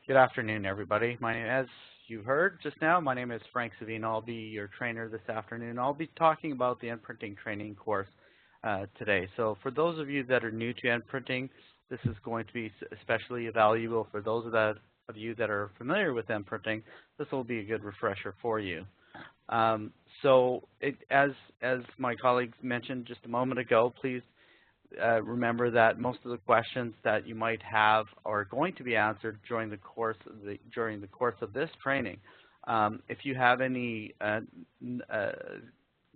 Good afternoon, everybody. As you heard just now, my name is Frank Savino. I'll be your trainer this afternoon. I'll be talking about the NPrinting training course today. So for those of you that are new to NPrinting, this is going to be especially valuable. For those of you that are familiar with NPrinting, this will be a good refresher for you. As my colleagues mentioned just a moment ago, please remember that most of the questions that you might have are going to be answered during the course of this training. If you have any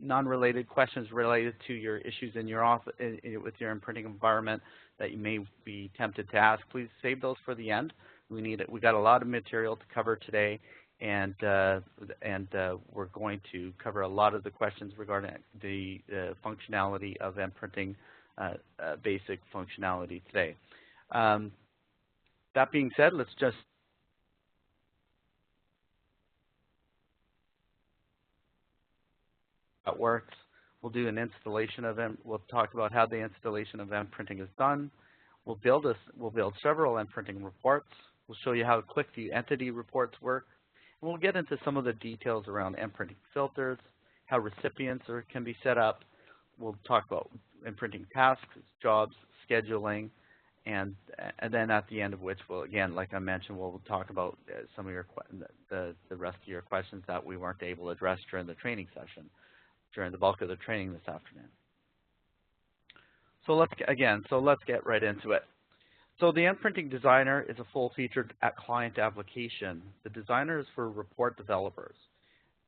non-related questions related to your issues in your office with your NPrinting environment that you may be tempted to ask, please save those for the end. We got a lot of material to cover today, and we're going to cover a lot of the questions regarding the functionality of NPrinting. Basic functionality today. That being said, let's just how it works. We'll do an installation of them. We'll talk about how the installation of NPrinting is done. We'll build several NPrinting reports. We'll show you how QlikView entity reports work. And we'll get into some of the details around NPrinting filters, how recipients can be set up. We'll talk about NPrinting tasks, jobs, scheduling, and then at the end of which we'll, again, like I mentioned, we'll talk about some of the rest of your questions that we weren't able to address during the training session, during the bulk of the training this afternoon. So let's get right into it. So the NPrinting Designer is a full-featured client application. The Designer is for report developers.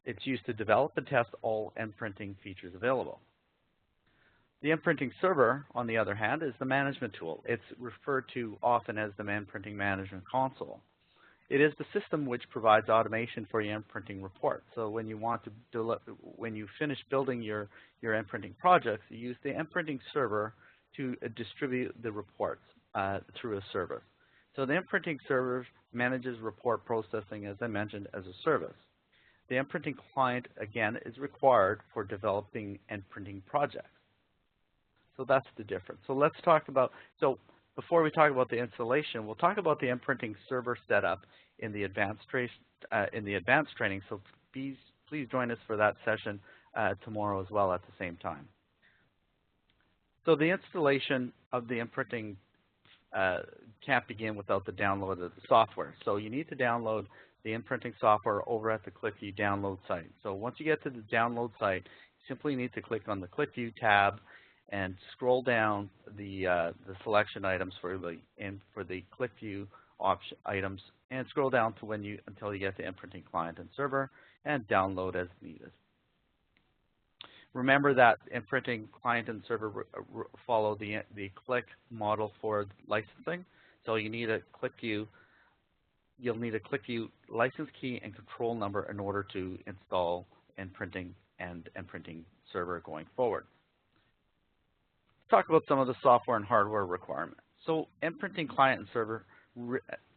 It's used to develop and test all NPrinting features available. The NPrinting Server, on the other hand, is the management tool. It's referred to often as the NPrinting Management Console. It is the system which provides automation for your NPrinting report. So when you finish building your NPrinting projects, you use the NPrinting Server to distribute the reports through a service. So the NPrinting Server manages report processing, as I mentioned, as a service. The NPrinting client, again, is required for developing NPrinting projects. So that's the difference. So let's talk about, before we talk about the installation, we'll talk about the NPrinting Server setup in the advanced training. So please join us for that session tomorrow as well at the same time. So the installation of the NPrinting can't begin without the download of the software. So you need to download the NPrinting software over at the QlikView download site. So once you get to the download site, you simply need to click on the QlikView tab and scroll down the selection items for the QlikView option items, and scroll down to until you get to NPrinting Client and Server, and download as needed. Remember that NPrinting Client and Server follow the Qlik model for licensing. So you need a QlikView. You'll need a QlikView license key and control number in order to install NPrinting and NPrinting Server going forward. Talk about some of the software and hardware requirements. So NPrinting Client and Server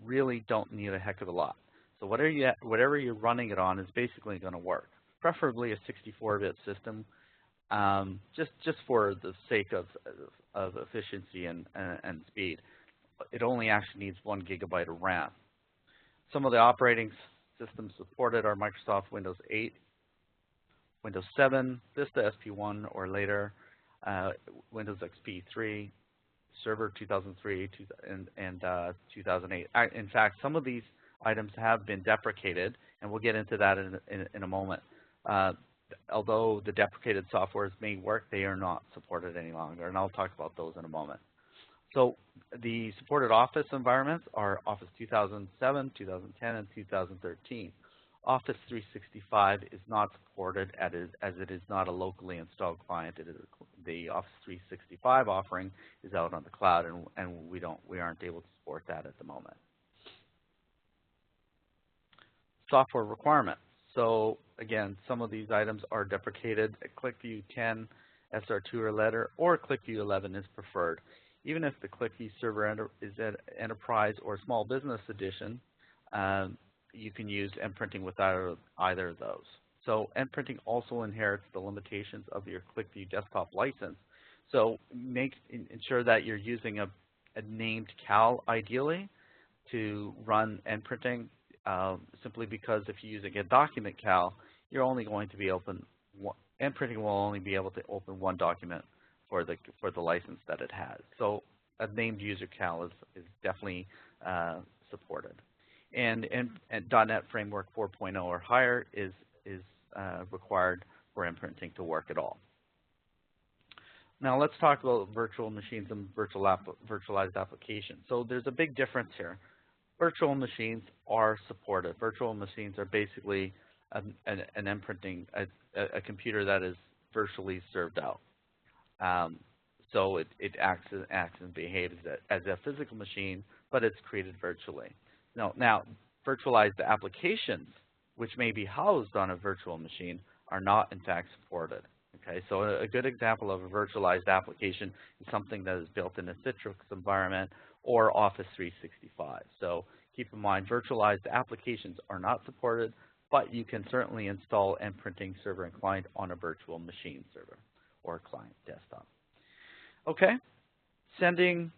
really don't need a heck of a lot. So whatever you're running it on is basically going to work. Preferably a 64-bit system, just for the sake of efficiency and speed. It only actually needs 1 GB of RAM. Some of the operating systems supported are Microsoft Windows 8, Windows 7, Vista SP1 or later, Windows XP 3, Server 2003, and 2008. In fact, some of these items have been deprecated, and we'll get into that in a moment. Although the deprecated softwares may work, they are not supported any longer, and I'll talk about those in a moment. So the supported Office environments are Office 2007, 2010, and 2013. Office 365 is not supported as it is not a locally installed client. The Office 365 offering is out on the cloud, and we aren't able to support that at the moment. Software requirements. So again, some of these items are deprecated. QlikView 10, SR2 or later, or QlikView 11 is preferred. Even if the QlikView Server is at Enterprise or Small Business Edition, you can use NPrinting with either of those. So NPrinting also inherits the limitations of your QlikView desktop license. So ensure that you're using a named CAL ideally to run NPrinting, simply because if you're using a document cal, you're only going to be NPrinting will only be able to open one document for the license that it has. So a named user cal is definitely supported. And .NET Framework 4.0 or higher is required for NPrinting to work at all. Now let's talk about virtual machines and virtualized applications. So there's a big difference here. Virtual machines are supported. Virtual machines are basically an NPrinting, a computer that is virtually served out. So it acts and behaves as a physical machine, but it's created virtually. Now, virtualized applications, which may be housed on a virtual machine, are not in fact supported. Okay, so a good example of a virtualized application is something that is built in a Citrix environment or Office 365. So keep in mind, virtualized applications are not supported, but you can certainly install NPrinting server and client on a virtual machine server or client desktop. Okay, sending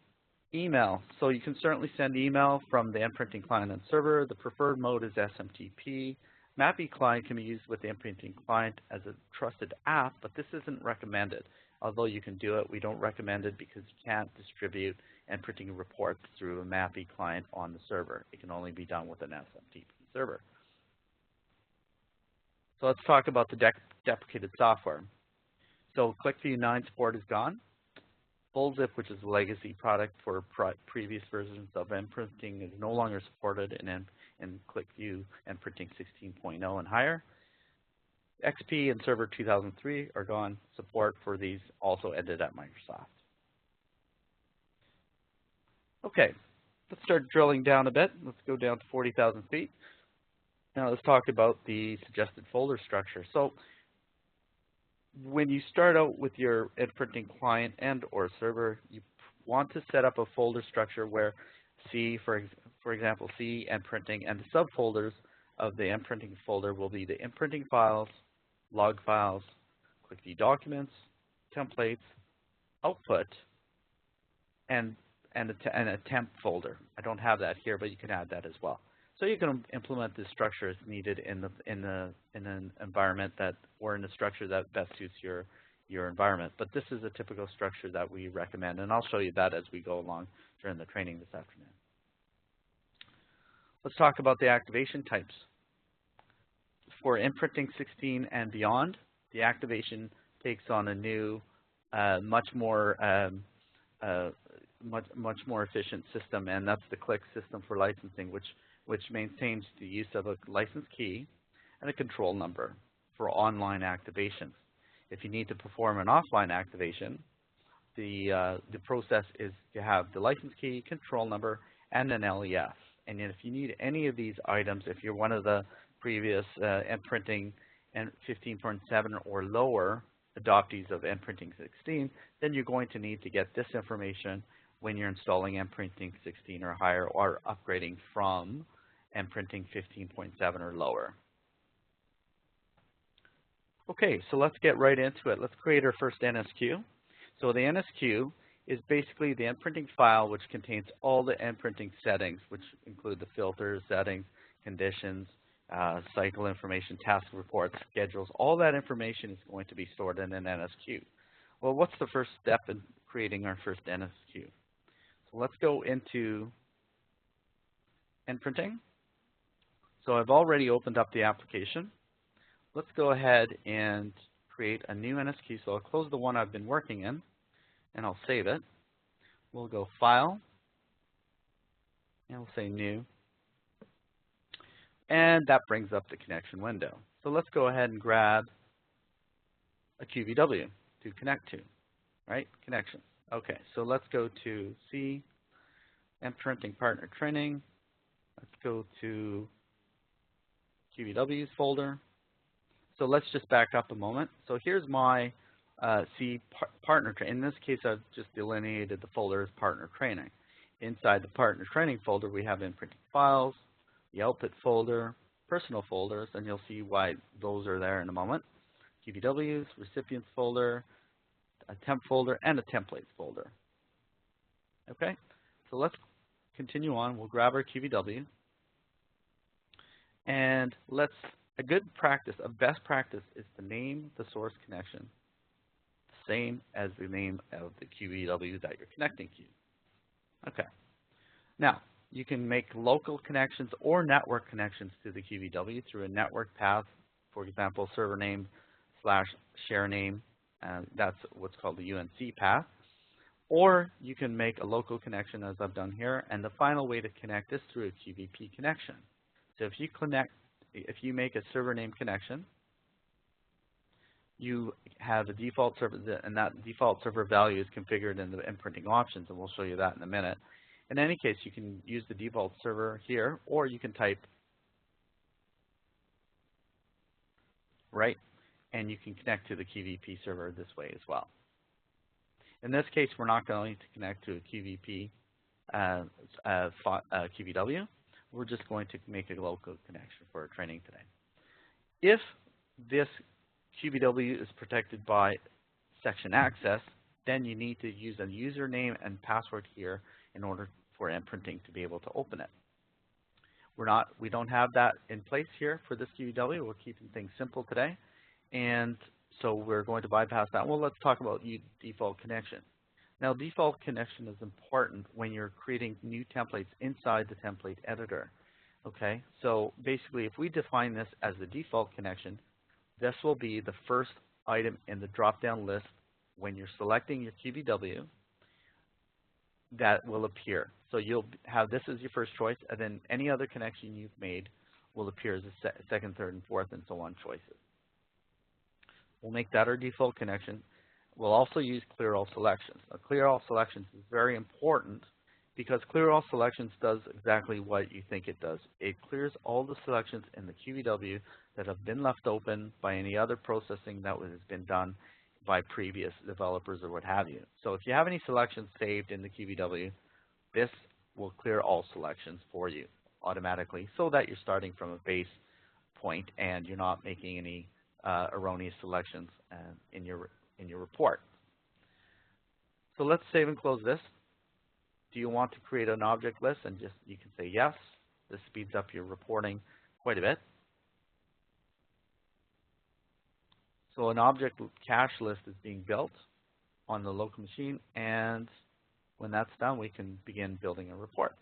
email. So you can certainly send email from the NPrinting client and server. The preferred mode is SMTP. Mappy client can be used with the NPrinting client as a trusted app, but this isn't recommended. Although you can do it, we don't recommend it because you can't distribute NPrinting reports through a Mappy client on the server. It can only be done with an SMTP server. So let's talk about the deprecated software. So QlikView 9 support is gone. FullZip, which is a legacy product for previous versions of NPrinting, is no longer supported in QlikView NPrinting 16.0 and higher. XP and Server 2003 are gone. Support for these also ended at Microsoft. Okay, let's start drilling down a bit. Let's go down to 40,000 feet. Now let's talk about the suggested folder structure. So when you start out with your NPrinting client and or server, you want to set up a folder structure where C, for example, C, NPrinting, and the subfolders of the NPrinting folder will be the NPrinting files, log files, QlikView documents, templates, output, and a temp folder. I don't have that here, but you can add that as well. So you can implement this structure as needed in an environment or in a structure that best suits your environment. But this is a typical structure that we recommend, and I'll show you that as we go along during the training this afternoon. Let's talk about the activation types. For NPrinting 16 and beyond, the activation takes on a new, much more efficient system, and that's the Qlik system for licensing, which maintains the use of a license key and a control number for online activations. If you need to perform an offline activation, the process is to have the license key, control number, and an LEF. And if you need any of these items, if you're one of the previous NPrinting 15.7 or lower adoptees of NPrinting 16, then you're going to need to get this information when you're installing NPrinting 16 or higher or upgrading from NPrinting 15.7 or lower. Okay, so let's get right into it. Let's create our first NSQ. So the NSQ is basically the NPrinting file which contains all the NPrinting settings, which include the filters, settings, conditions, cycle information, task reports, schedules. All that information is going to be stored in an NSQ. Well, what's the first step in creating our first NSQ? So let's go into NPrinting. So I've already opened up the application. Let's go ahead and create a new NSQ. So I'll close the one I've been working in, and I'll save it. We'll go File, and we'll say New. And that brings up the connection window. So let's go ahead and grab a QVW to connect to, right? Connections. Okay, so let's go to C, NPrinting Partner Training. Let's go to QVW's folder. So let's just back up a moment. So here's my C partner training. In this case, I've just delineated the folder as partner training. Inside the partner training folder, we have NPrinting files, the output folder, personal folders, and you'll see why those are there in a moment. QVWs, recipients folder, a temp folder, and a templates folder. Okay, so let's continue on. We'll grab our QVW, and a good practice, a best practice, is to name the source connection the same as the name of the QVW that you're connecting to. Okay. Now, you can make local connections or network connections to the QVW through a network path, for example, server name / share name, that's what's called the UNC path. Or you can make a local connection, as I've done here, and the final way to connect is through a QVP connection. So if you make a server name connection, you have a default server, and that default server value is configured in the NPrinting options, and we'll show you that in a minute. In any case, you can use the default server here, or you can type right, and you can connect to the QVP server this way as well. In this case, we're not going to connect to a QVP QVW. We're just going to make a local connection for our training today. If this QVW is protected by section access, then you need to use a username and password here in order for NPrinting to be able to open it. We don't have that in place here for this QVW. We're keeping things simple today, and so we're going to bypass that. Well, let's talk about default connection. Now, default connection is important when you're creating new templates inside the template editor. Okay, so basically, if we define this as the default connection, this will be the first item in the drop-down list when you're selecting your QVW that will appear. So you'll have this as your first choice, and then any other connection you've made will appear as a second, third, and fourth, and so on choices. We'll make that our default connection. We'll also use clear all selections. Now, clear all selections is very important because clear all selections does exactly what you think it does. It clears all the selections in the QVW that have been left open by any other processing that has been done by previous developers or what have you. So if you have any selections saved in the QVW, this will clear all selections for you automatically so that you're starting from a base point and you're not making any erroneous selections in your report. So let's save and close this. Do you want to create an object list? And you can say yes. This speeds up your reporting quite a bit. So an object cache list is being built on the local machine, and when that's done, we can begin building our reports.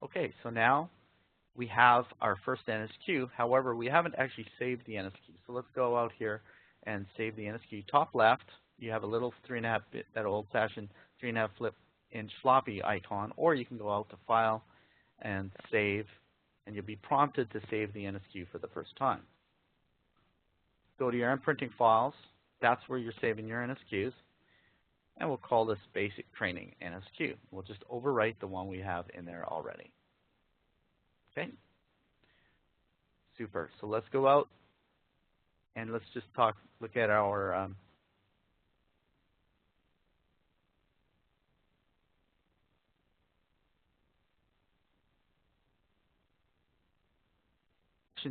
Okay, so now we have our first NSQ. However, we haven't actually saved the NSQ. So let's go out here and save the NSQ. Top left, you have a little 3.5-bit, that old-fashioned 3.5 flip-inch floppy icon, or you can go out to File and Save, and you'll be prompted to save the NSQ for the first time. Go to your NPrinting files. That's where you're saving your NSQs. And we'll call this Basic Training NSQ. We'll just overwrite the one we have in there already. Okay? Super. So let's go out and let's just look at our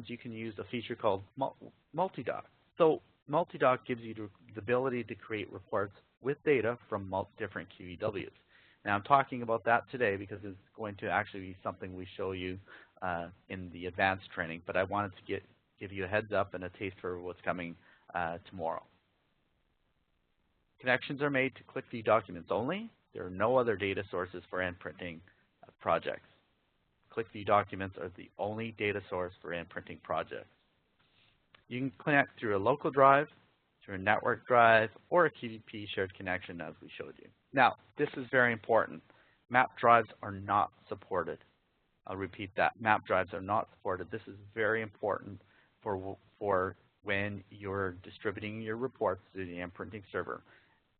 you can use a feature called multi-doc. So multi-doc gives you the ability to create reports with data from different QVWs. Now I'm talking about that today because it's going to actually be something we show you in the advanced training, but I wanted to give you a heads up and a taste for what's coming tomorrow. Connections are made to QlikView documents only. There are no other data sources for NPrinting projects. QlikView documents are the only data source for NPrinting projects. You can connect through a local drive, through a network drive, or a QVP shared connection as we showed you. Now, this is very important. Map drives are not supported. I'll repeat that. Map drives are not supported. This is very important for when you're distributing your reports to the NPrinting server.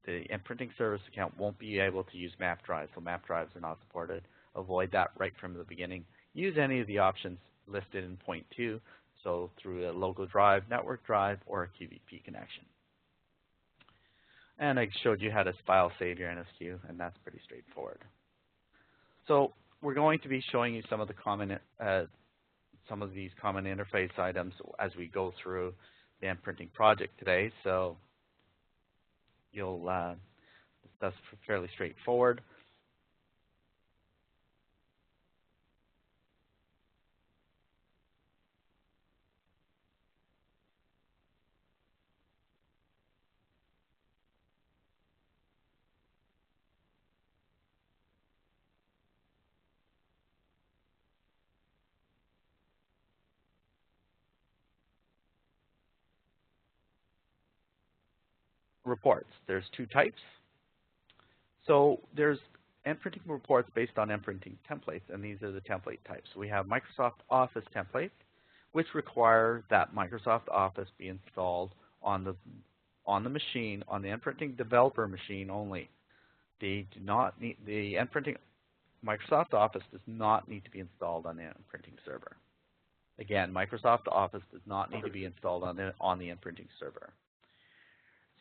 The NPrinting service account won't be able to use map drives, so map drives are not supported. Avoid that right from the beginning. Use any of the options listed in point 2, so through a local drive, network drive, or a QVP connection. And I showed you how to file save your NSQ, and that's pretty straightforward. So we're going to be showing you some of the some of these common interface items as we go through the NPrinting project today. So that's fairly straightforward. reports. There's two types. So there's NPrinting reports based on NPrinting templates, and these are the template types. We have Microsoft Office templates, which require that Microsoft Office be installed on the machine, on the NPrinting developer machine only. They do not need, the NPrinting Microsoft Office does not need to be installed on the NPrinting server. Again, Microsoft Office does not need to be installed on the NPrinting server.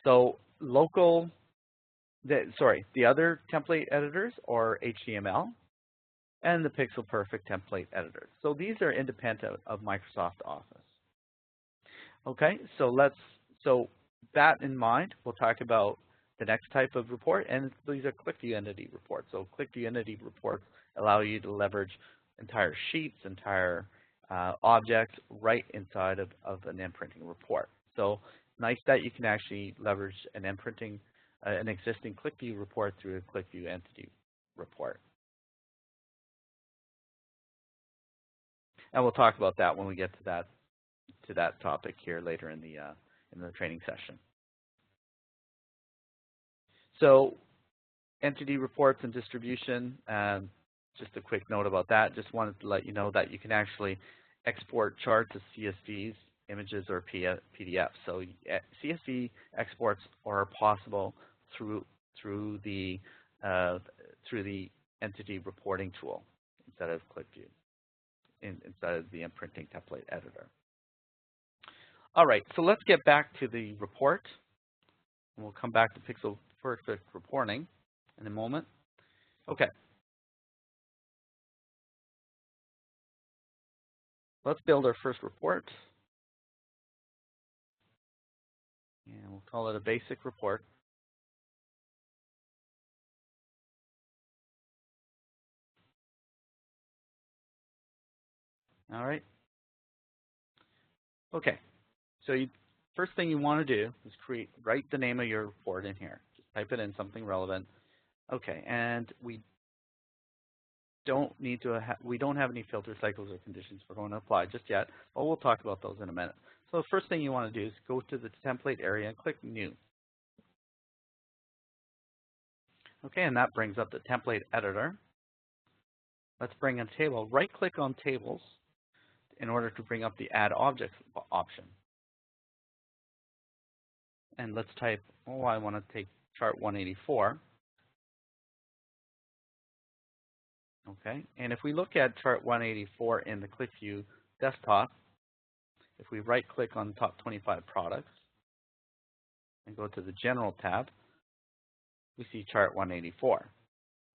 So the other template editors are HTML and the Pixel Perfect template editors. So these are independent of Microsoft Office. Okay, so that in mind, we'll talk about the next type of report, and these are QlikView entity reports. So QlikView entity reports allow you to leverage entire sheets, entire objects right inside of an NPrinting report. So nice that you can actually leverage an NPrinting, an existing QlikView report through a QlikView entity report. And we'll talk about that when we get to that topic here later in the training session. So entity reports and distribution, just a quick note about that. Just wanted to let you know that you can actually export charts as CSVs, images, or PDFs. So CSV exports are possible through the entity reporting tool instead of QlikView, instead of the NPrinting template editor. All right, so let's get back to the report, and we'll come back to Pixel Perfect reporting in a moment. Okay. Let's build our first report. And we'll call it a basic report. All right. Okay. So first thing you want to do is write the name of your report in here. Just type it in, something relevant. Okay, and we don't have any filter cycles or conditions we're going to apply just yet, but we'll talk about those in a minute. So the first thing you want to do is go to the template area and click New. Okay, and that brings up the template editor. Let's bring in a table. Right-click on Tables in order to bring up the Add Objects option. And let's type, oh, I want to take chart 184. Okay, and if we look at chart 184 in the QlikView desktop, if we right-click on top 25 products and go to the General tab, we see chart 184.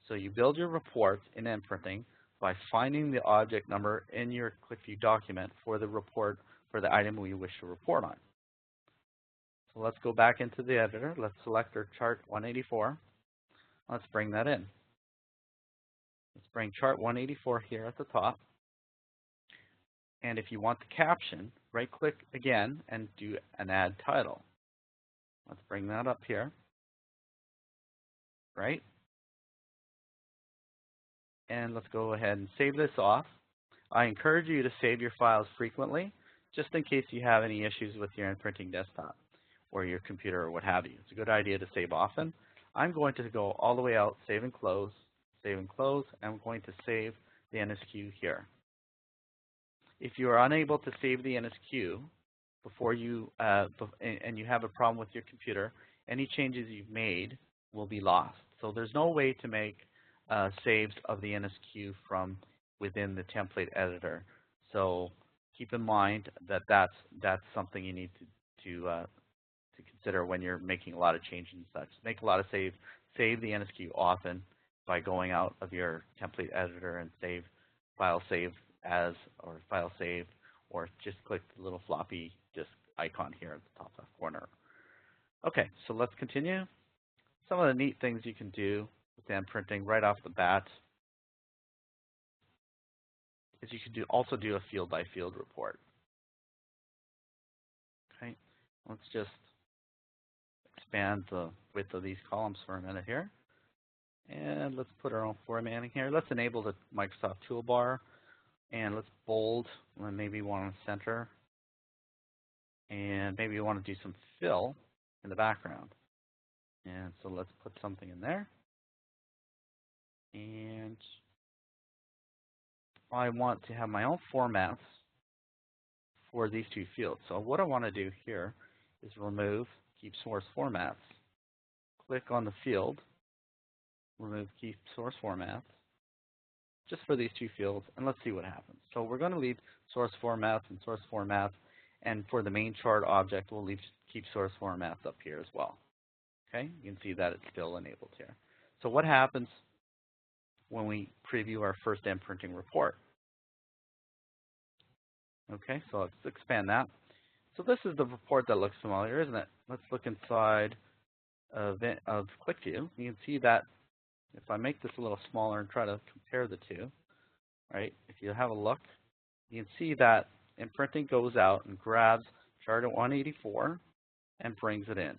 So you build your reports in NPrinting by finding the object number in your QlikView document for the report for the item we wish to report on. So let's go back into the editor. Let's select our chart 184. Let's bring that in. Let's bring chart 184 here at the top. And if you want the caption, right-click again and do an Add Title. Let's bring that up here. Right? And let's go ahead and save this off. I encourage you to save your files frequently, just in case you have any issues with your NPrinting desktop or your computer or what have you. It's a good idea to save often. I'm going to go all the way out, save and close, and I'm going to save the NSQ here. If you are unable to save the NSQ before you, and you have a problem with your computer, any changes you've made will be lost. So there's no way to make saves of the NSQ from within the template editor. So keep in mind that that's something you need to consider when you're making a lot of changes and such. Make a lot of saves. Save the NSQ often by going out of your template editor and file save as, or file save, or just click the little floppy disk icon here at the top left corner. Okay, so let's continue. Some of the neat things you can do with NPrinting right off the bat is you could also do a field by field report. Okay, let's just expand the width of these columns for a minute here. And let's put our own formatting here. Let's enable the Microsoft toolbar, and let's bold, and maybe we want to center, and maybe we want to do some fill in the background. And so let's put something in there. And I want to have my own formats for these two fields. So what I want to do here is remove keep source formats. Click on the field, remove keep source formats, just for these two fields, and let's see what happens. So we're going to leave source formats, and for the main chart object, we'll leave keep source formats up here as well. Okay, you can see that it's still enabled here. So what happens when we preview our first NPrinting report? Okay, so let's expand that. So this is the report that looks familiar, isn't it? Let's look inside of QlikView. You can see that if I make this a little smaller and try to compare the two, right? If you have a look, you can see that NPrinting goes out and grabs chart at 184 and brings it in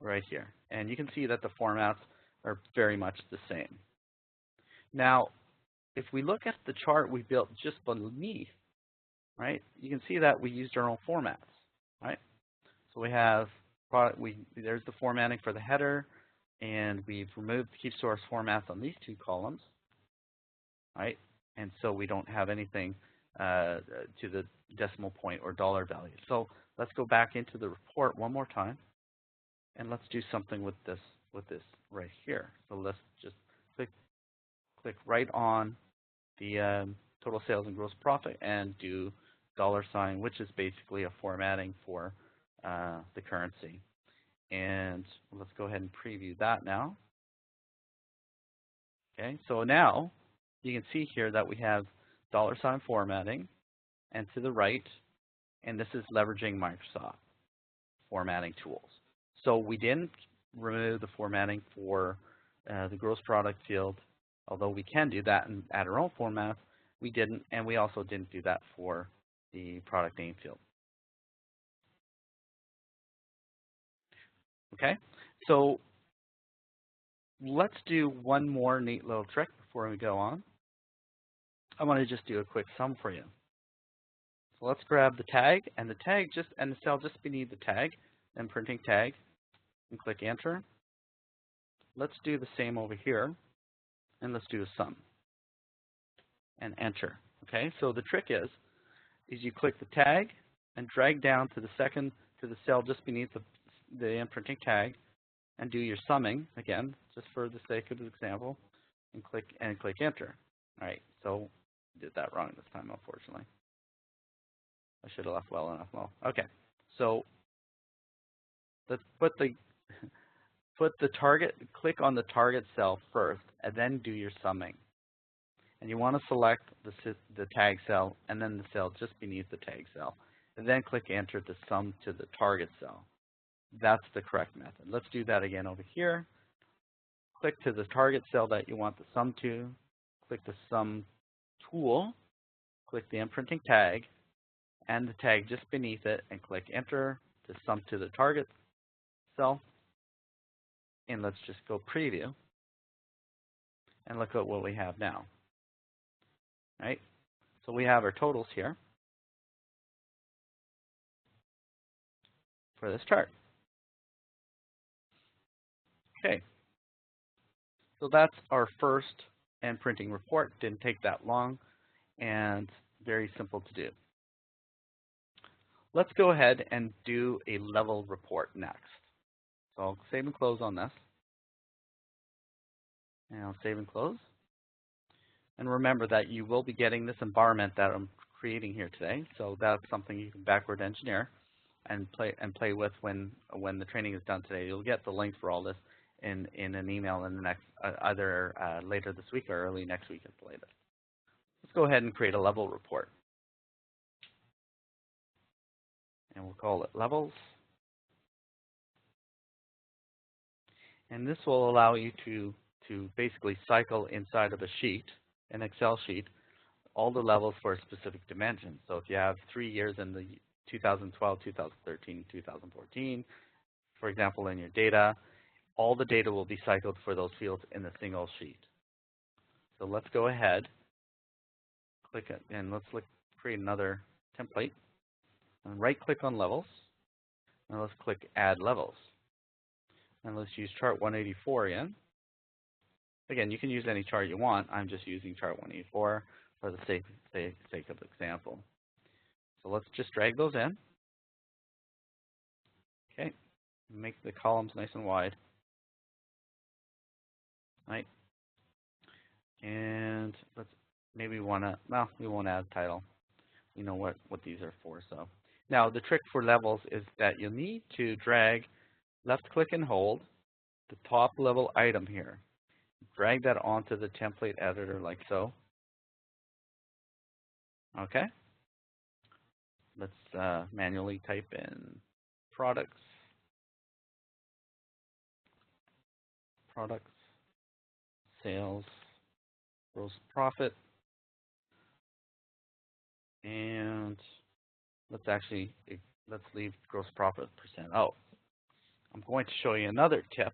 right here. And you can see that the formats are very much the same. Now, if we look at the chart we built just beneath, right, you can see that we used our own formats, right? So we have, there's the formatting for the header, and we've removed the keep source formats on these two columns, right? And so we don't have anything to the decimal point or dollar value. So let's go back into the report one more time, and let's do something with this right here. So let's just click right on the total sales and gross profit and do $, which is basically a formatting for the currency. And let's go ahead and preview that now. Okay, so now you can see here that we have $ formatting, and to the right, and this is leveraging Microsoft formatting tools. So we didn't remove the formatting for the gross product field, although we can do that and add our own formats. We didn't, and we also didn't do that for the product name field. Okay, so let's do one more neat little trick before we go on. I want to just do a quick sum for you. So let's grab the tag and the cell just beneath the tag, NPrinting tag, and click enter. Let's do the same over here, and let's do a sum and enter. Okay, so the trick is you click the tag and drag down to the cell just beneath the NPrinting tag, and do your summing again, just for the sake of the example, and click enter. All right, so I did that wrong this time, unfortunately. I should have left well enough. Well, okay, so let's put the target, click on the target cell first, and then do your summing. And you want to select the tag cell and then the cell just beneath the tag cell, and then click enter to sum to the target cell. That's the correct method. Let's do that again over here. Click to the target cell that you want the sum to, click the sum tool, click the NPrinting tag and the tag just beneath it, and click enter to sum to the target cell. And let's just go preview and look at what we have now. Right? So we have our totals here for this chart. Okay, so that's our first NPrinting report. Didn't take that long and very simple to do. Let's go ahead and do a level report next. So I'll save and close on this. And I'll save and close. And remember that you will be getting this environment that I'm creating here today. So that's something you can backward engineer and play with when the training is done today. You'll get the link for all this in an email in the next either later this week or early next week at the latest. Let's go ahead and create a level report. And we'll call it levels. And this will allow you to basically cycle inside of a sheet, an Excel sheet, all the levels for a specific dimension. So if you have 3 years in the 2012, 2013, 2014, for example, in your data, all the data will be cycled for those fields in a single sheet. So let's go ahead, click it, and let's create another template. And right-click on levels, and let's click Add Levels. And let's use chart 184 again. Again, you can use any chart you want. I'm just using chart 184 for the sake of example. So let's just drag those in. Okay, make the columns nice and wide. Right. And let's maybe wanna, no, we won't add title. We know what these are for. So now the trick for levels is that you'll need to drag, left click and hold the top level item here. Drag that onto the template editor like so. Okay. Let's manually type in products, sales, gross profit, and let's leave gross profit percent out. I'm going to show you another tip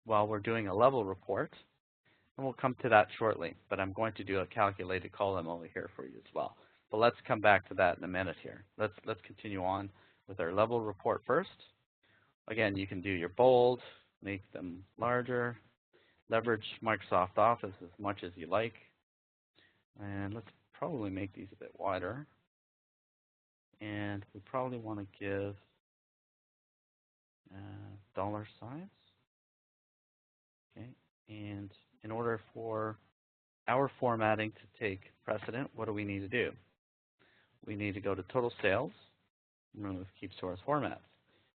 while we're doing a level report, and we'll come to that shortly, but I'm going to do a calculated column over here for you as well. But let's come back to that in a minute here. Let's continue on with our level report first. Again, you can do your bold, make them larger, leverage Microsoft Office as much as you like, and let's probably make these a bit wider. And we probably want to give dollar signs. Okay, and in order for our formatting to take precedent, what do we need to do? We need to go to total sales, remove keep source formats.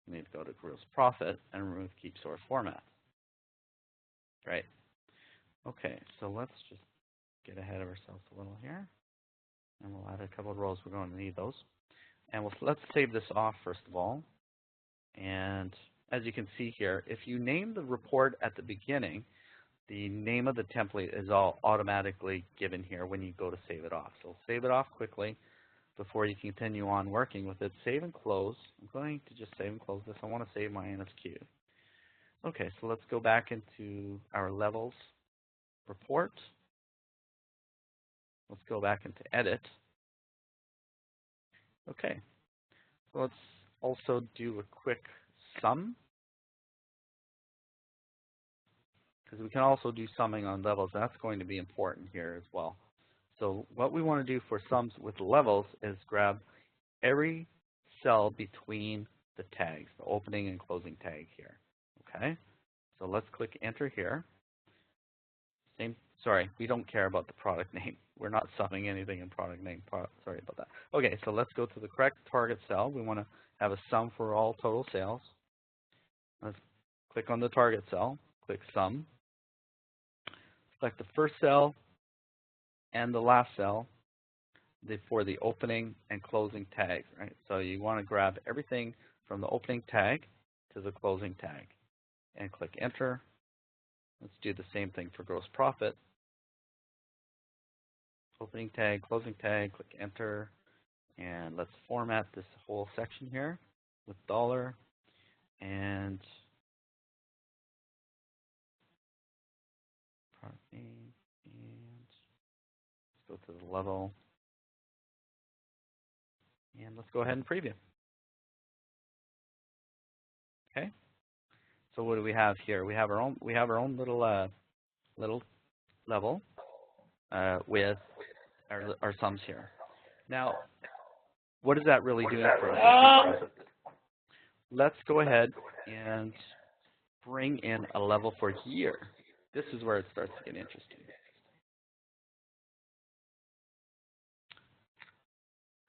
We need to go to gross profit and remove keep source formats. Right? Okay, so let's just get ahead of ourselves a little here, and we'll add a couple of rows. We're going to need those. And let's save this off first of all. And as you can see here, if you name the report at the beginning, the name of the template is all automatically given here when you go to save it off. So save it off quickly before you continue on working with it. Save and close. I'm going to just save and close this. I want to save my NSQ. Okay, so let's go back into our levels report. Let's go back into edit. Okay, so let's also do a quick sum, because we can also do summing on levels. That's going to be important here as well. So what we want to do for sums with levels is grab every cell between the tags, the opening and closing tag here. Okay, so let's click enter here. Sorry, we don't care about the product name. We're not summing anything in product name. Sorry about that. Okay, so let's go to the correct target cell. We want to have a sum for all total sales. Let's click on the target cell, click sum. Select the first cell and the last cell for the opening and closing tags, right? So you want to grab everything from the opening tag to the closing tag and click enter. Let's do the same thing for gross profit. Opening tag, closing tag, click enter, and let's format this whole section here with dollar, and product name, and let's go to the level, and let's go ahead and preview. Okay. So what do we have here? We have our own little level with our sums here. Now, what is that really doing for us? Let's go ahead and bring in a level for year. This is where it starts to get interesting.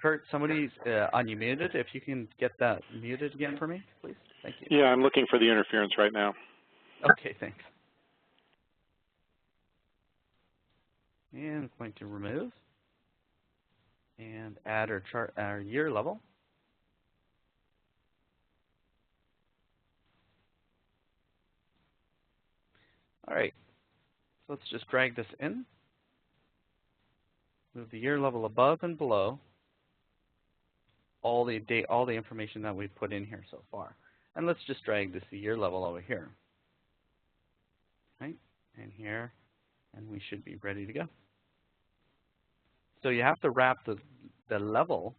Kurt, somebody's unmuted. If you can get that muted again for me, please. Thank you. Yeah, I'm looking for the interference right now. Okay, thanks. And I'm going to remove and add our year level. All right, so let's just drag this in. Move the year level above and below all the information that we've put in here so far. And let's just drag this year level over here. Right, and here, and we should be ready to go. So you have to wrap the level.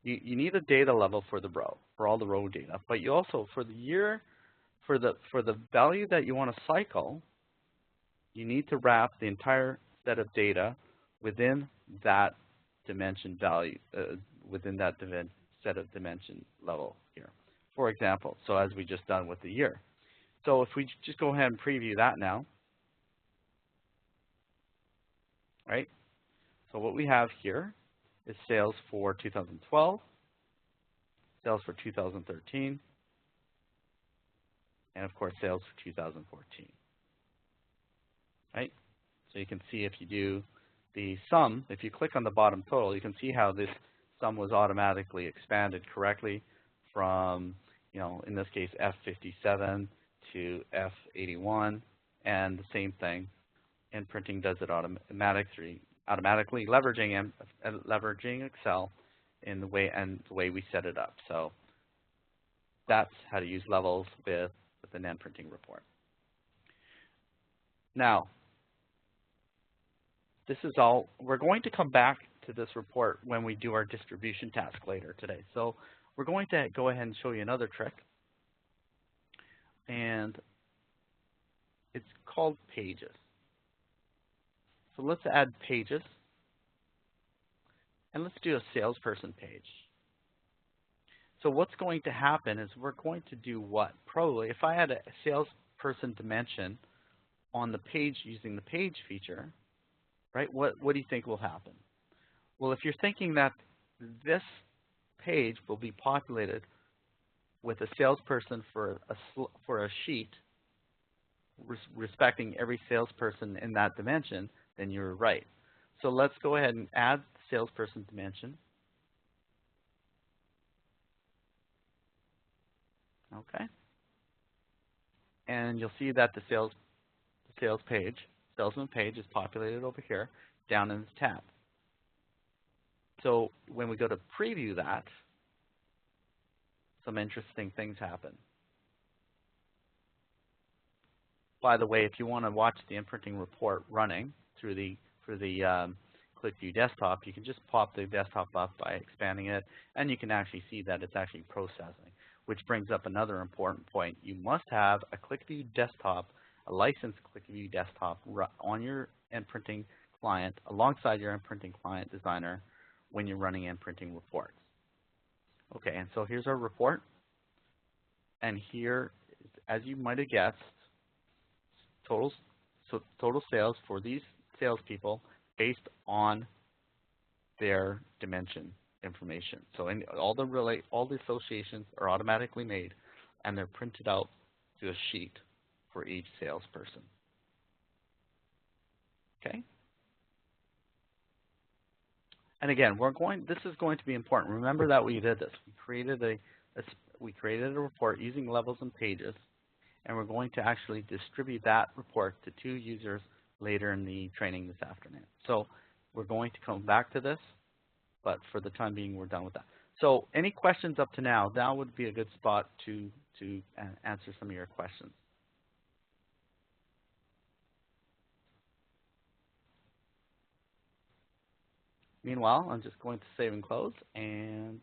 You need a data level for the row, for all the row data, but you also, for the year For the value that you want to cycle, you need to wrap the entire set of data within that dimension value, within that set of dimension level here. For example, so as we just done with the year. So if we just go ahead and preview that now, right? So what we have here is sales for 2012, sales for 2013, and of course sales for 2014, right? So you can see if you do the sum, if you click on the bottom total, you can see how this sum was automatically expanded correctly from, in this case, F57 to F81, and the same thing, NPrinting does it automatically leveraging Excel in the way we set it up. So that's how to use levels with an NPrinting report. Now, this is all. We're going to come back to this report when we do our distribution task later today. So we're going to go ahead and show you another trick, and it's called pages. So let's add pages, and let's do a salesperson page. So what's going to happen is we're going to do what? Probably, if I had a salesperson dimension on the page using the page feature, right, what do you think will happen? Well, if you're thinking that this page will be populated with a salesperson for a sheet, respecting every salesperson in that dimension, then you're right. So let's go ahead and add the salesperson dimension. Okay. And you'll see that the salesman page is populated over here down in this tab. So when we go to preview that, some interesting things happen. By the way, if you want to watch the NPrinting report running through the QlikView desktop, you can just pop the desktop up by expanding it, and you can actually see that it's actually processing, which brings up another important point. You must have a QlikView desktop, a licensed QlikView desktop on your NPrinting client alongside your NPrinting client designer when you're running NPrinting reports. Okay, and so here's our report. And here, as you might have guessed, total sales for these salespeople based on their dimension information. So all the associations are automatically made, and they're printed out to a sheet for each salesperson. Okay. And again, this is going to be important. Remember that we did this. We created a report using levels and pages, and we're going to actually distribute that report to 2 users later in the training this afternoon. So we're going to come back to this, but for the time being, we're done with that. So any questions up to now, that would be a good spot to answer some of your questions. Meanwhile, I'm just going to save and close, and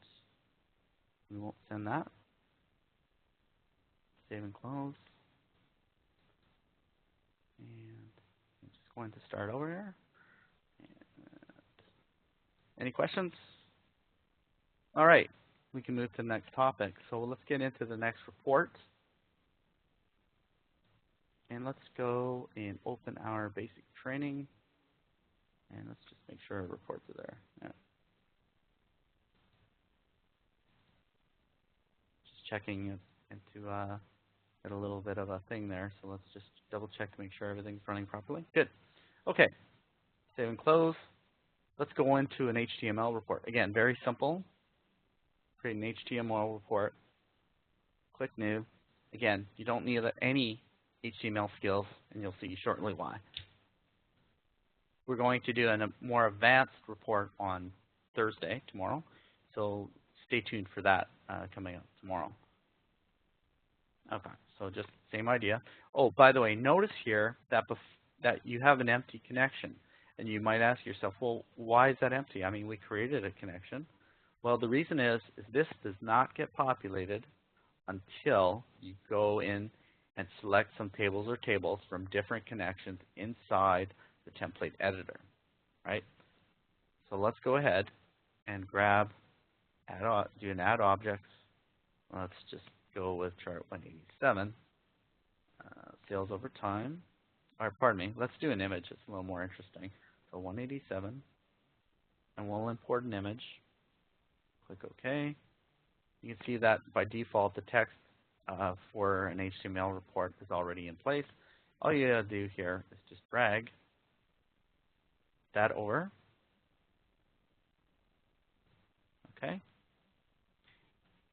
we won't send that. Save and close. And I'm just going to start over here. Any questions? All right, we can move to the next topic. So let's get into the next report. And let's go and open our basic training. And let's just make sure our reports are there. Yeah. Just checking into get a little bit of a thing there. So let's just double check to make sure everything's running properly. Good. Okay. Save and close. Let's go into an HTML report. Again, very simple. Create an HTML report. Click New. Again, you don't need any HTML skills, and you'll see shortly why. We're going to do a more advanced report on Thursday, tomorrow. So stay tuned for that coming up tomorrow. Okay, so just same idea. Oh, by the way, notice here that you have an empty connection. And you might ask yourself, well, why is that empty? I mean, we created a connection. Well, the reason is this does not get populated until you go in and select some tables or tables from different connections inside the template editor, right? So let's go ahead and grab, do an add objects. Let's just go with chart 187, sales over time. Or pardon me, let's do an image. It's a little more interesting. So 187, and we'll import an image. Click OK. You can see that by default, the text for an HTML report is already in place. All you gotta do here is just drag that over. Okay.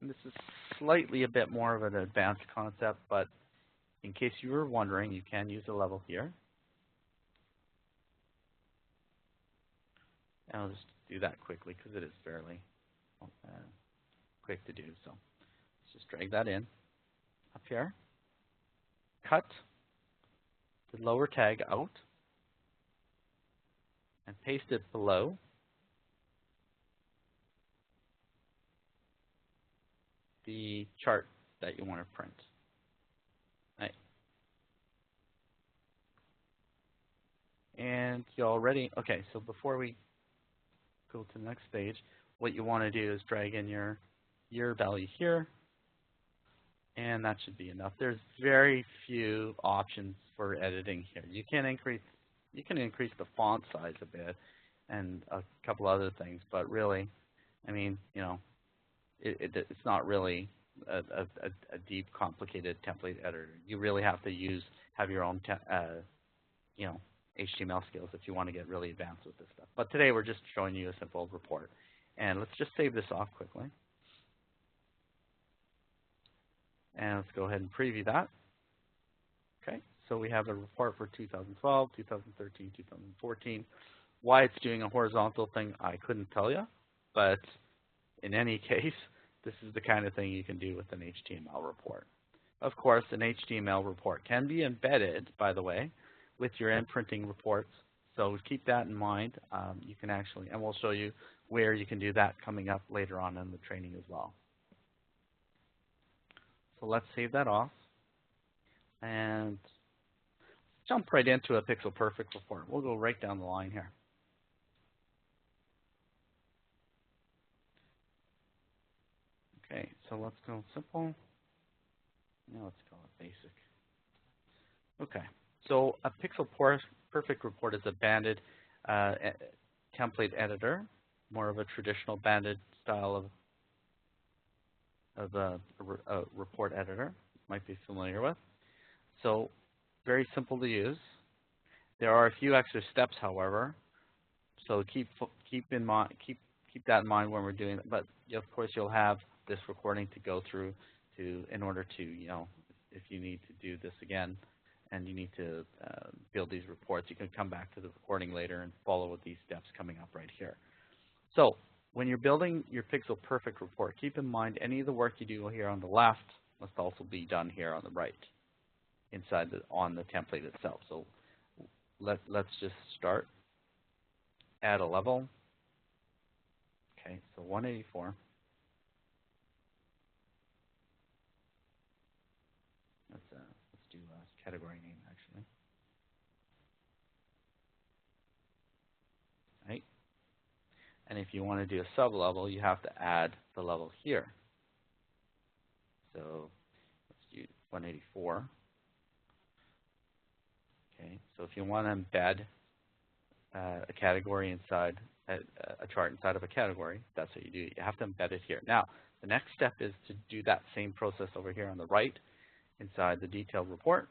And this is slightly a bit more of an advanced concept, but in case you were wondering, you can use a level here. And I'll just do that quickly because it is fairly quick to do. So let's just drag that in up here. Cut the lower tag out and paste it below the chart that you want to print. Right. And you already, okay, so before we go to the next stage, what you want to do is drag in your year value here, and that should be enough. There's very few options for editing here. You can increase the font size a bit and a couple other things, but really, I mean, you know, it's not really a deep, complicated template editor. You really have to have your own, you know, HTML skills if you want to get really advanced with this stuff. But today we're just showing you a simple report. And let's just save this off quickly. And let's go ahead and preview that. Okay, so we have a report for 2012, 2013, 2014. Why it's doing a horizontal thing, I couldn't tell you. But in any case, this is the kind of thing you can do with an HTML report. Of course, an HTML report can be embedded, by the way, with your NPrinting reports. So keep that in mind. You can actually, and we'll show you where you can do that coming up later on in the training as well. So let's save that off and jump right into a pixel perfect report. We'll go right down the line here. Okay, so let's go simple. Now let's call it basic. Okay, so a pixel perfect report is a banded template editor, more of a traditional banded style of a report editor, might be familiar with. So very simple to use. There are a few extra steps, however, so keep that in mind when we're doing it. But of course, you'll have this recording to go through in order to, you know, if you need to do this again and you need to build these reports, you can come back to the recording later and follow with these steps coming up right here. So when you're building your pixel perfect report, keep in mind any of the work you do here on the left must also be done here on the right, on the template itself. So let's just start. Add a level. Okay, so 184. Let's do a category name actually. Right. And if you want to do a sub-level, you have to add the level here. So let's do 184. Okay, so if you want to embed a category inside, a chart inside of a category, that's what you do. You have to embed it here. Now, the next step is to do that same process over here on the right inside the detailed report.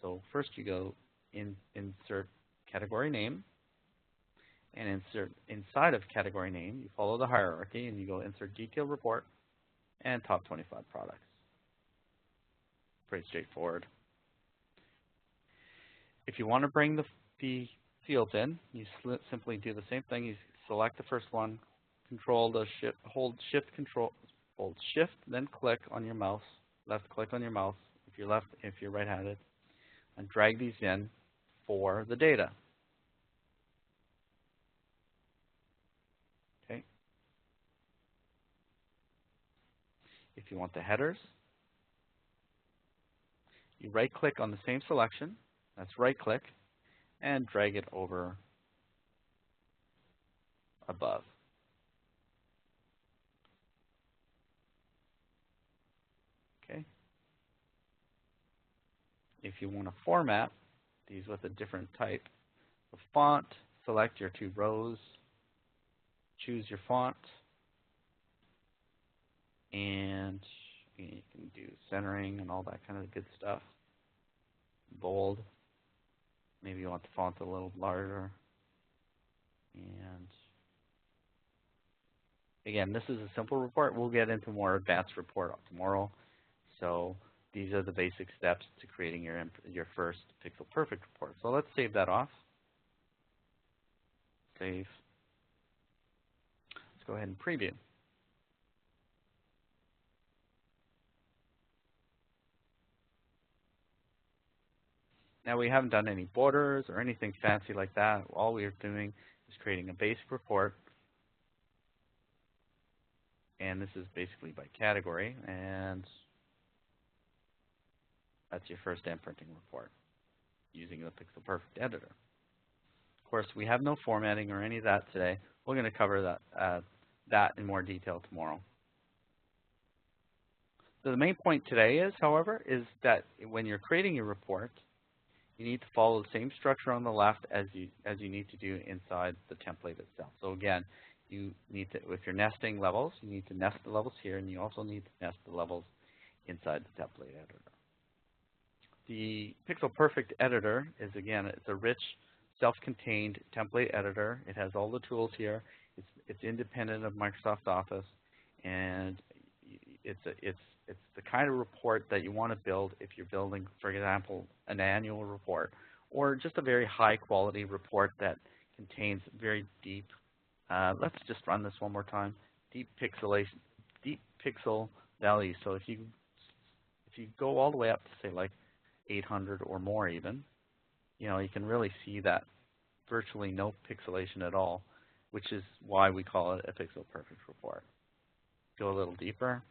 So first you go insert category name, and insert inside of category name, you follow the hierarchy and you go insert detailed report and top 25 products. Pretty straightforward. If you want to bring the fields in, you simply do the same thing. You select the first one, hold shift, then click on your mouse, left click on your mouse if you're right-handed, and drag these in for the data. Okay. If you want the headers, You right-click on the same selection, that's right-click, and drag it over above. Okay. If you want to format these with a different type of font, select your 2 rows, choose your font, and you can do centering and all that kind of good stuff. Bold. Maybe you want the font a little larger. And again, this is a simple report. We'll get into more advanced report tomorrow. So these are the basic steps to creating your first Pixel Perfect report. So let's save that off. Save. Let's go ahead and preview. Now we haven't done any borders or anything fancy like that. All we are doing is creating a basic report. And this is basically by category. And that's your first NPrinting report using the Pixel Perfect editor. Of course, we have no formatting or any of that today. We're going to cover that in more detail tomorrow. So the main point today is, however, is that when you're creating your report, you need to follow the same structure on the left as you need to do inside the template itself. So again, you need to, if you're nesting levels, you need to nest the levels here, and you also need to nest the levels inside the template editor. The Pixel Perfect editor is, again, it's a rich, self-contained template editor. It has all the tools here. It's independent of Microsoft Office, and it's the kind of report that you want to build if you're building, for example, an annual report, or just a very high-quality report that contains very deep. Let's just run this one more time. Deep pixel values. So if you go all the way up to say like 800 or more even, you can really see that virtually no pixelation at all, which is why we call it a Pixel Perfect report. Go a little deeper,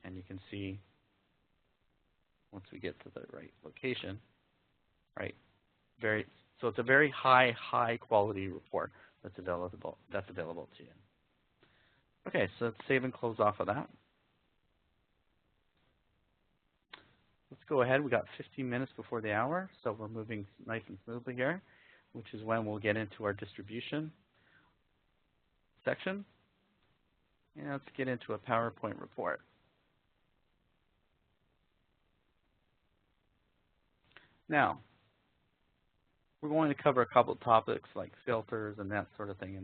and you can see once we get to the right location, right? So it's a very high quality report that's available to you. Okay, so let's save and close off of that. Let's go ahead. We got 15 minutes before the hour, so we're moving nice and smoothly here, which is when we'll get into our distribution section. And let's get into a PowerPoint report. Now, we're going to cover a couple of topics like filters and that sort of thing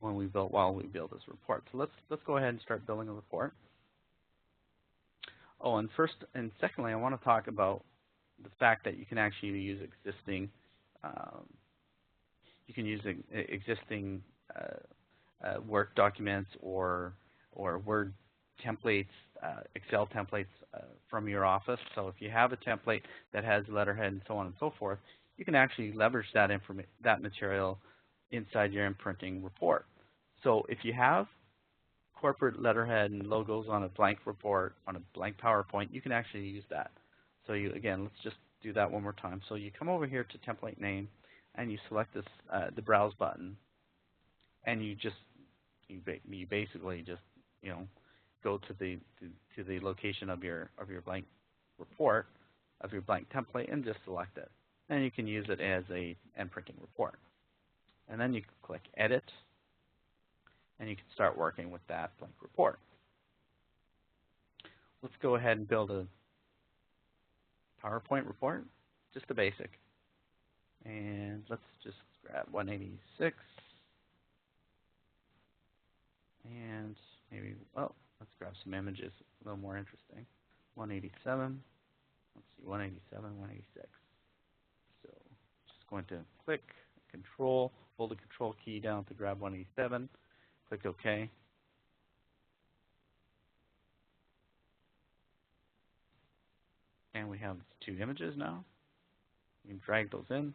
while we build this report. So let's go ahead and start building a report. Oh, and secondly, I want to talk about the fact that you can actually use existing Word documents or Word templates, Excel templates from your office. So if you have a template that has letterhead and so on and so forth, you can actually leverage that material inside your NPrinting report. So if you have corporate letterhead and logos on a blank report, on a blank PowerPoint, you can actually use that. So again, let's just do that one more time. So you come over here to template name, and you select this the browse button, and you basically just go to the location of your blank report, of your blank template, and just select it. And you can use it as a NPrinting report. And then you can click Edit, and you can start working with that blank report. Let's go ahead and build a PowerPoint report, just a basic. And let's just grab 186. And maybe, well, let's grab some images, a little more interesting. 187. Let's see, 187, 186. So just going to click Control, hold the Control key down to grab 187. Click OK. And we have 2 images now. You can drag those in. And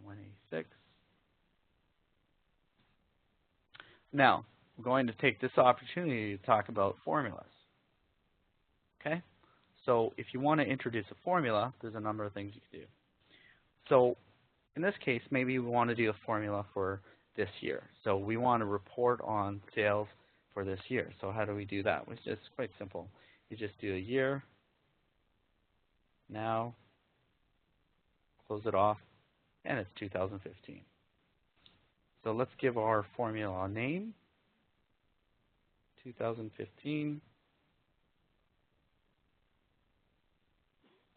186. Now, we're going to take this opportunity to talk about formulas. Okay? So if you want to introduce a formula, there's a number of things you can do. So in this case, maybe we want to do a formula for this year. So we want to report on sales for this year. So how do we do that? It's just quite simple. You just do a year, now, close it off, and it's 2015. So let's give our formula a name, 2015,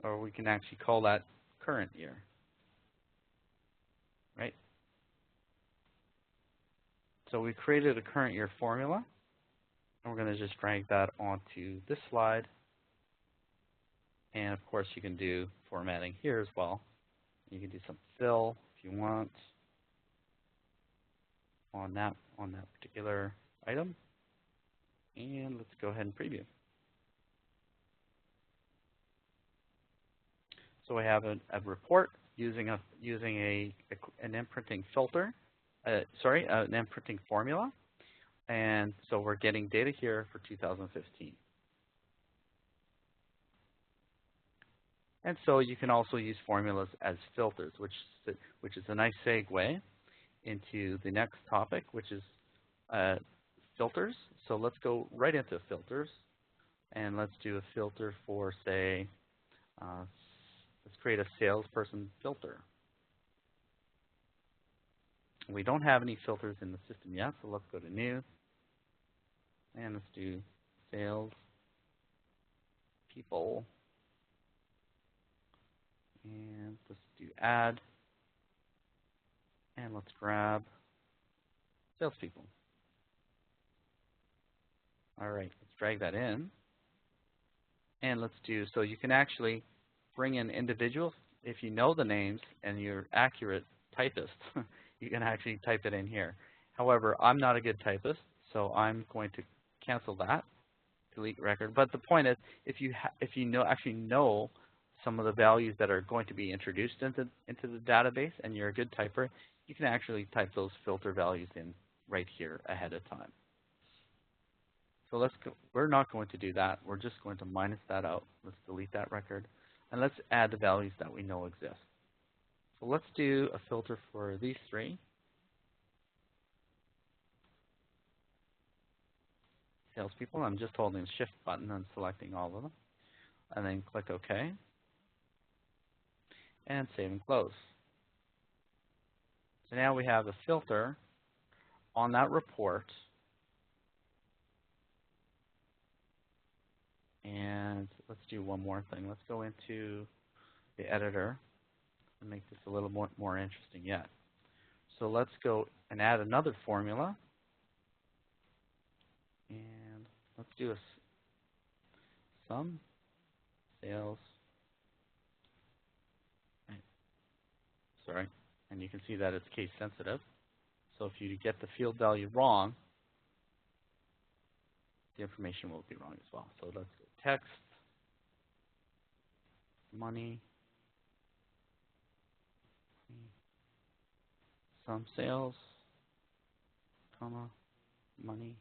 or we can actually call that current year, right? So we created a current year formula, and we're going to just drag that onto this slide. And of course, you can do formatting here as well. You can do some fill if you want on that particular item. And let's go ahead and preview. So we have a report using an NPrinting filter, an NPrinting formula. And so we're getting data here for 2015. And so you can also use formulas as filters, which is a nice segue into the next topic, which is filters. So let's go right into filters, and let's do a filter for, say, let's create a salesperson filter. We don't have any filters in the system yet, so let's go to New, and let's do Sales People. And let's do Add, and let's grab salespeople. All right, let's drag that in, and let's do, so you can actually bring in individuals. If you know the names and you're accurate typist, you can actually type it in here. However, I'm not a good typist, so I'm going to cancel that, delete record. But the point is, if you actually know some of the values that are going to be introduced into the database, and you're a good typer, you can actually type those filter values in right here ahead of time. So let's go. We're not going to do that. We're just going to minus that out. Let's delete that record, and let's add the values that we know exist. So let's do a filter for these three. Salespeople. I'm just holding the Shift button and selecting all of them, and then click OK. And save and close. So now we have a filter on that report. And let's do one more thing. Let's go into the editor and make this a little more interesting yet. So let's go and add another formula. And let's do a sum sales. Sorry, and you can see that it's case sensitive. So if you get the field value wrong, the information will be wrong as well. So let's go text, money, sum sales, comma, money,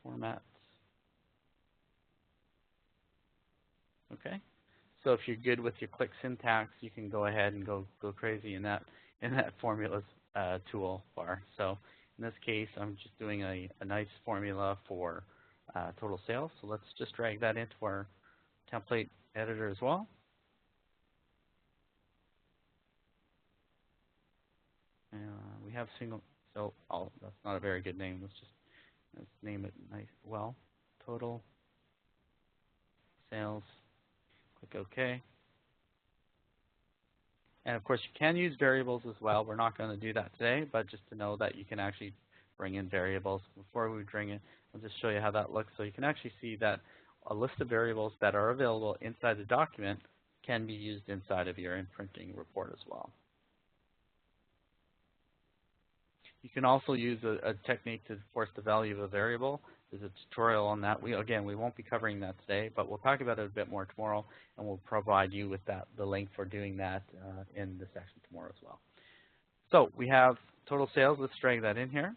format. Okay. So if you're good with your Qlik syntax, you can go ahead and go crazy in that formulas tool bar. So in this case, I'm just doing a nice formula for total sales. So let's just drag that into our template editor as well. We have single. So that's not a very good name. Let's name it nice. Well, total sales. Click OK. And of course, you can use variables as well. We're not going to do that today, but just to know that you can actually bring in variables. Before we bring it, I'll just show you how that looks. So you can actually see that a list of variables that are available inside the document can be used inside of your NPrinting report as well. You can also use a technique to force the value of a variable. There's a tutorial on that. We won't be covering that today, but we'll talk about it a bit more tomorrow, and we'll provide you with the link for doing that in the section tomorrow as well. So we have total sales, let's drag that in here.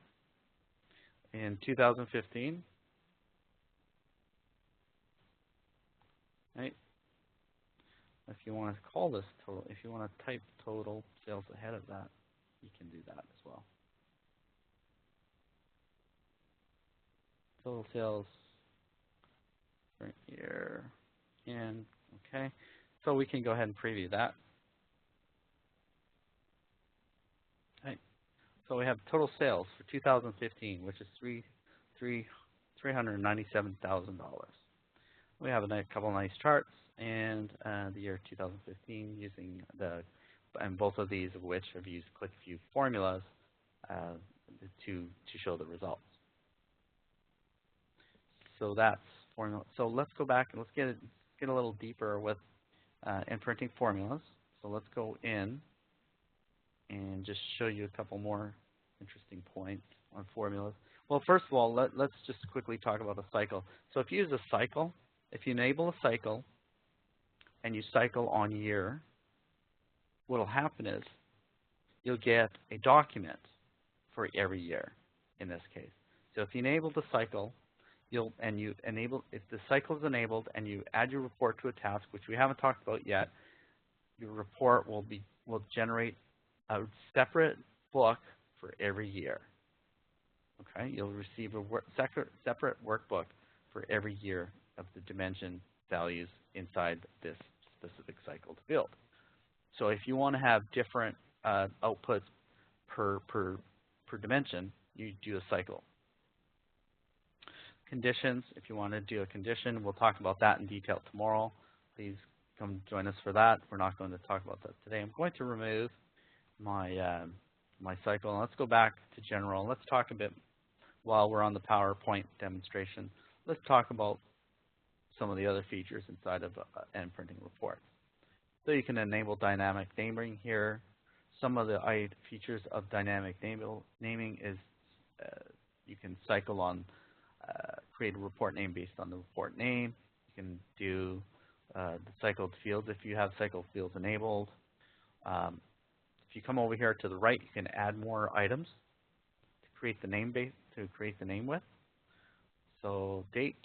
In 2015, right? If you want to call this total, if you want to type total sales ahead of that, you can do that as well. Total sales right here, and okay. So we can go ahead and preview that. Right. So we have total sales for 2015, which is $397,000. We have a couple nice charts, and the year 2015 using and both of these of which have used QlikView formulas to show the results. So that's formula. So let's go back and let's get a little deeper with NPrinting formulas. So let's go in and just show you a couple more interesting points on formulas. Well, first of all, let's just quickly talk about a cycle. So if you use a cycle, if you enable a cycle and you cycle on year, what will happen is you'll get a document for every year in this case. So if you enable the cycle, if the cycle is enabled and you add your report to a task, which we haven't talked about yet, your report will generate a separate book for every year. Okay, you'll receive a separate workbook for every year of the dimension values inside this specific cycled field. So if you want to have different outputs per dimension, you do a cycle. Conditions, if you want to do a condition, we'll talk about that in detail tomorrow. Please come join us for that. We're not going to talk about that today. I'm going to remove my my cycle. And let's go back to general. Let's talk a bit while we're on the PowerPoint demonstration. Let's talk about some of the other features inside of NPrinting report. So you can enable dynamic naming here. Some of the features of dynamic naming is you can cycle on create a report name based on the report name. You can do the cycled fields if you have cycled fields enabled. If you come over here to the right, you can add more items to create the name with. So date,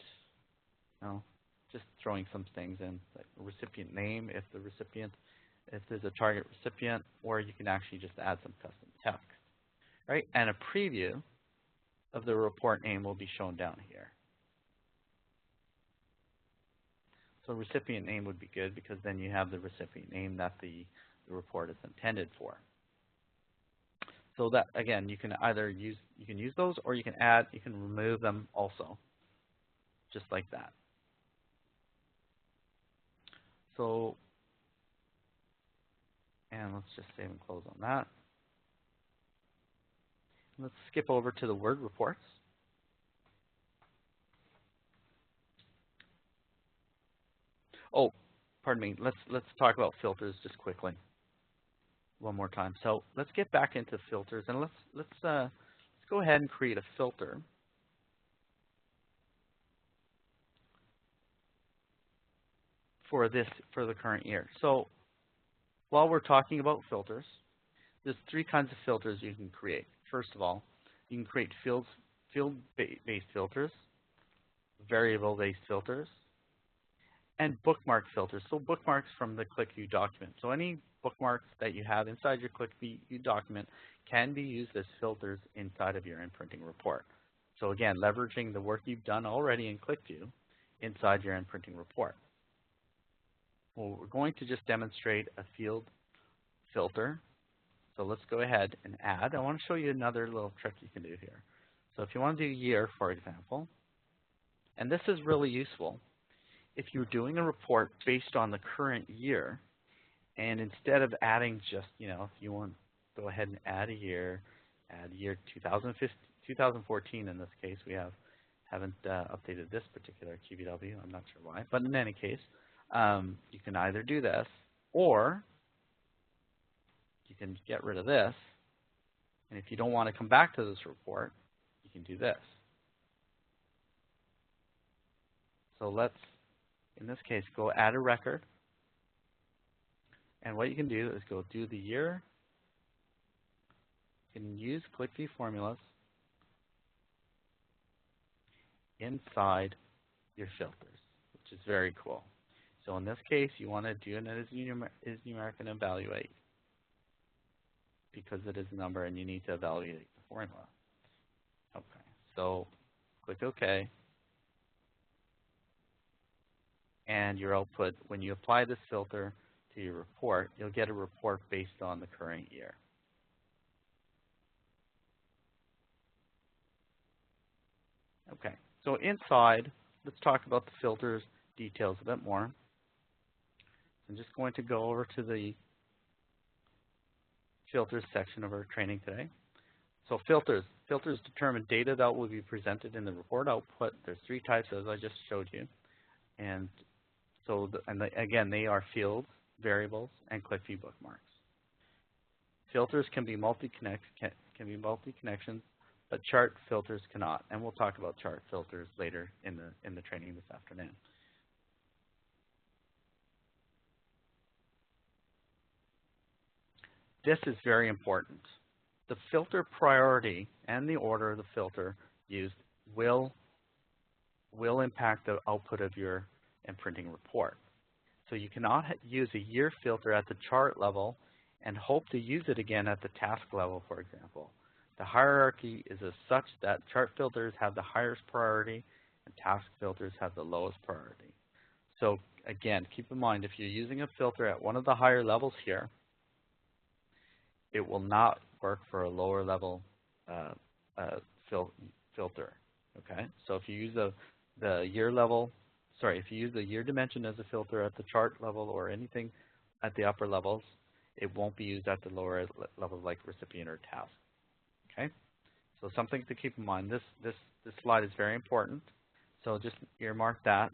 just throwing some things in, like a recipient name if there's a target recipient, or you can actually just add some custom text, right? And a preview of the report name will be shown down here. So recipient name would be good because then you have the recipient name that the report is intended for. So that, again, you can either use those, or you can remove them also, just like that. So, and let's just save and close on that. Let's skip over to the Word reports. Oh, pardon me. Let's talk about filters just quickly one more time. So let's get back into filters, and let's go ahead and create a filter for the current year. So while we're talking about filters, there's three kinds of filters you can create. First of all, you can create field-based filters, variable-based filters, and bookmark filters. So bookmarks from the QlikView document. So any bookmarks that you have inside your QlikView document can be used as filters inside of your NPrinting report. So again, leveraging the work you've done already in QlikView inside your NPrinting report. Well, we're going to just demonstrate a field filter. So let's go ahead and add. I want to show you another little trick you can do here. So if you want to do year, for example, and this is really useful, if you're doing a report based on the current year, and instead of adding just, if you want to go ahead and add year 2014 in this case, we haven't updated this particular QBW, I'm not sure why, but in any case, you can either do this, or you can get rid of this, and if you don't want to come back to this report, you can do this. So let's, in this case, go add a record, and what you can do is go do the year You can use QlikView formulas inside your filters, which is very cool. So in this case, you want to do it as numeric and evaluate because it is a number and you need to evaluate the formula. Okay, so click OK. And your output, when you apply this filter to your report, you'll get a report based on the current year. Okay, so inside, let's talk about the filters details a bit more. I'm just going to go over to the filters section of our training today. So filters determine data that will be presented in the report output. There's 3 types as I just showed you. And so, again, they are fields, variables, and QlikView bookmarks. Filters can be multi-connections, but chart filters cannot. And we'll talk about chart filters later in the training this afternoon. This is very important. The filter priority and the order of the filter used will impact the output of your NPrinting report. So you cannot use a year filter at the chart level and hope to use it again at the task level, for example. The hierarchy is as such that chart filters have the highest priority and task filters have the lowest priority. So again, keep in mind, if you're using a filter at one of the higher levels here, it will not work for a lower level filter. Okay, so if you use the year level, if you use the year dimension as a filter at the chart level or anything at the upper levels, it won't be used at the lower levels like recipient or task. Okay, so something to keep in mind. This slide is very important. So just earmark that's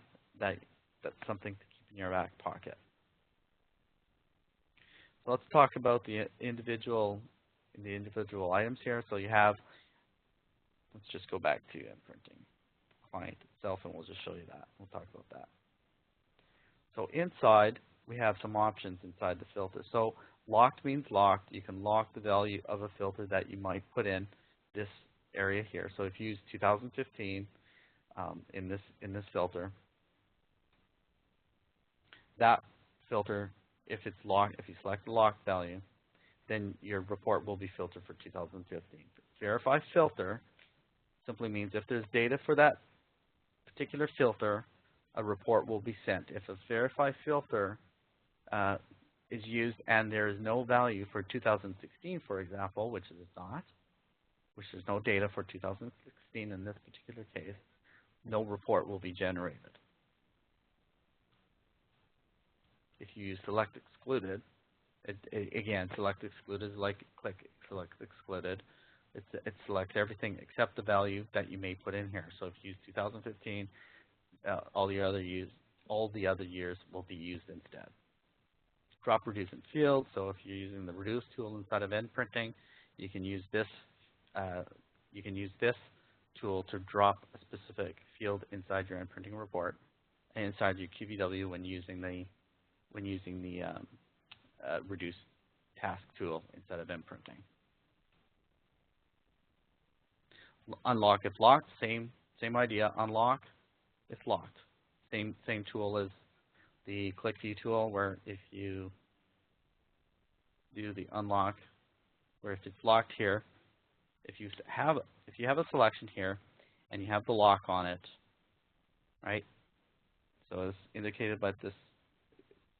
something to keep in your back pocket. So let's talk about the individual items here. So you have, let's just go back to NPrinting client itself, and we'll just show you that. We'll talk about that. So inside, we have some options inside the filter. So locked means locked. You can lock the value of a filter that you might put in this area here. So if you use 2015 in this filter, that filter, if it's locked, if you select the locked value, then your report will be filtered for 2015. Verify filter simply means if there's data for that particular filter, a report will be sent. If a verify filter is used and there is no value for 2016, for example, which it is not, which there's no data for 2016 in this particular case, no report will be generated. If you use select excluded, again, select excluded is like click select excluded. It selects everything except the value that you may put in here. So if you use 2015, all the other years will be used instead. Drop reduce in field. So if you're using the reduce tool inside of NPrinting, you can use this. Tool to drop a specific field inside your NPrinting report and inside your QVW when using the reduce task tool instead of NPrinting. Unlock if locked, same idea. Unlock if locked. Same tool as the QlikView tool, where if you do the unlock, where if it's locked here, if you have a selection here and you have the lock on it, right? So as indicated by this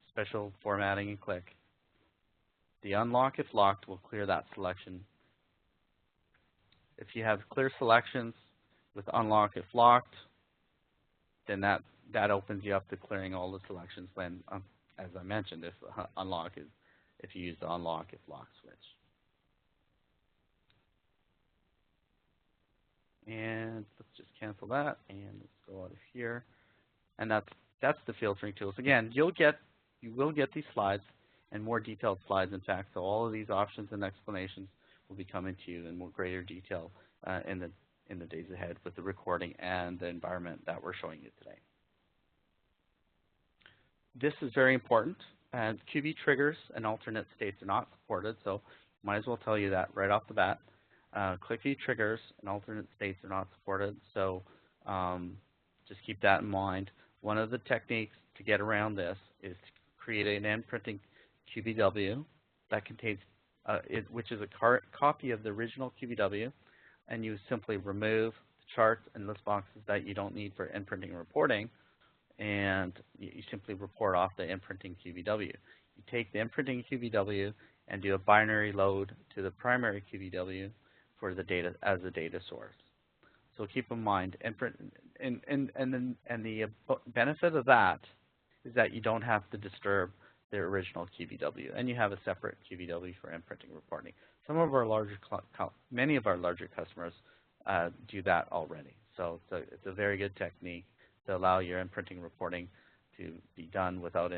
special formatting and click, the unlock if locked will clear that selection. If you have clear selections with unlock if locked, then that opens you up to clearing all the selections when, as I mentioned, if you use the unlock if locked switch. And let's just cancel that, and let's go out of here. And that's the filtering tools. Again, you will get these slides and more detailed slides, in fact. So all of these options and explanations will be coming to you in more greater detail in the days ahead with the recording and the environment that we're showing you today. This is very important. And QB triggers and alternate states are not supported. So Might as well tell you that right off the bat. QlikView triggers and alternate states are not supported, so just keep that in mind. One of the techniques to get around this is to create an NPrinting QBW that contains, which is a copy of the original QBW, and you simply remove the charts and list boxes that you don't need for NPrinting and reporting, and you simply report off the NPrinting QBW. You take the NPrinting QBW and do a binary load to the primary QBW for the data as a data source. So keep in mind, and the benefit of that is that you don't have to disturb the original QBW, and you have a separate QBW for NPrinting reporting. Many of our larger customers do that already. So it's a very good technique to allow your NPrinting reporting to be done without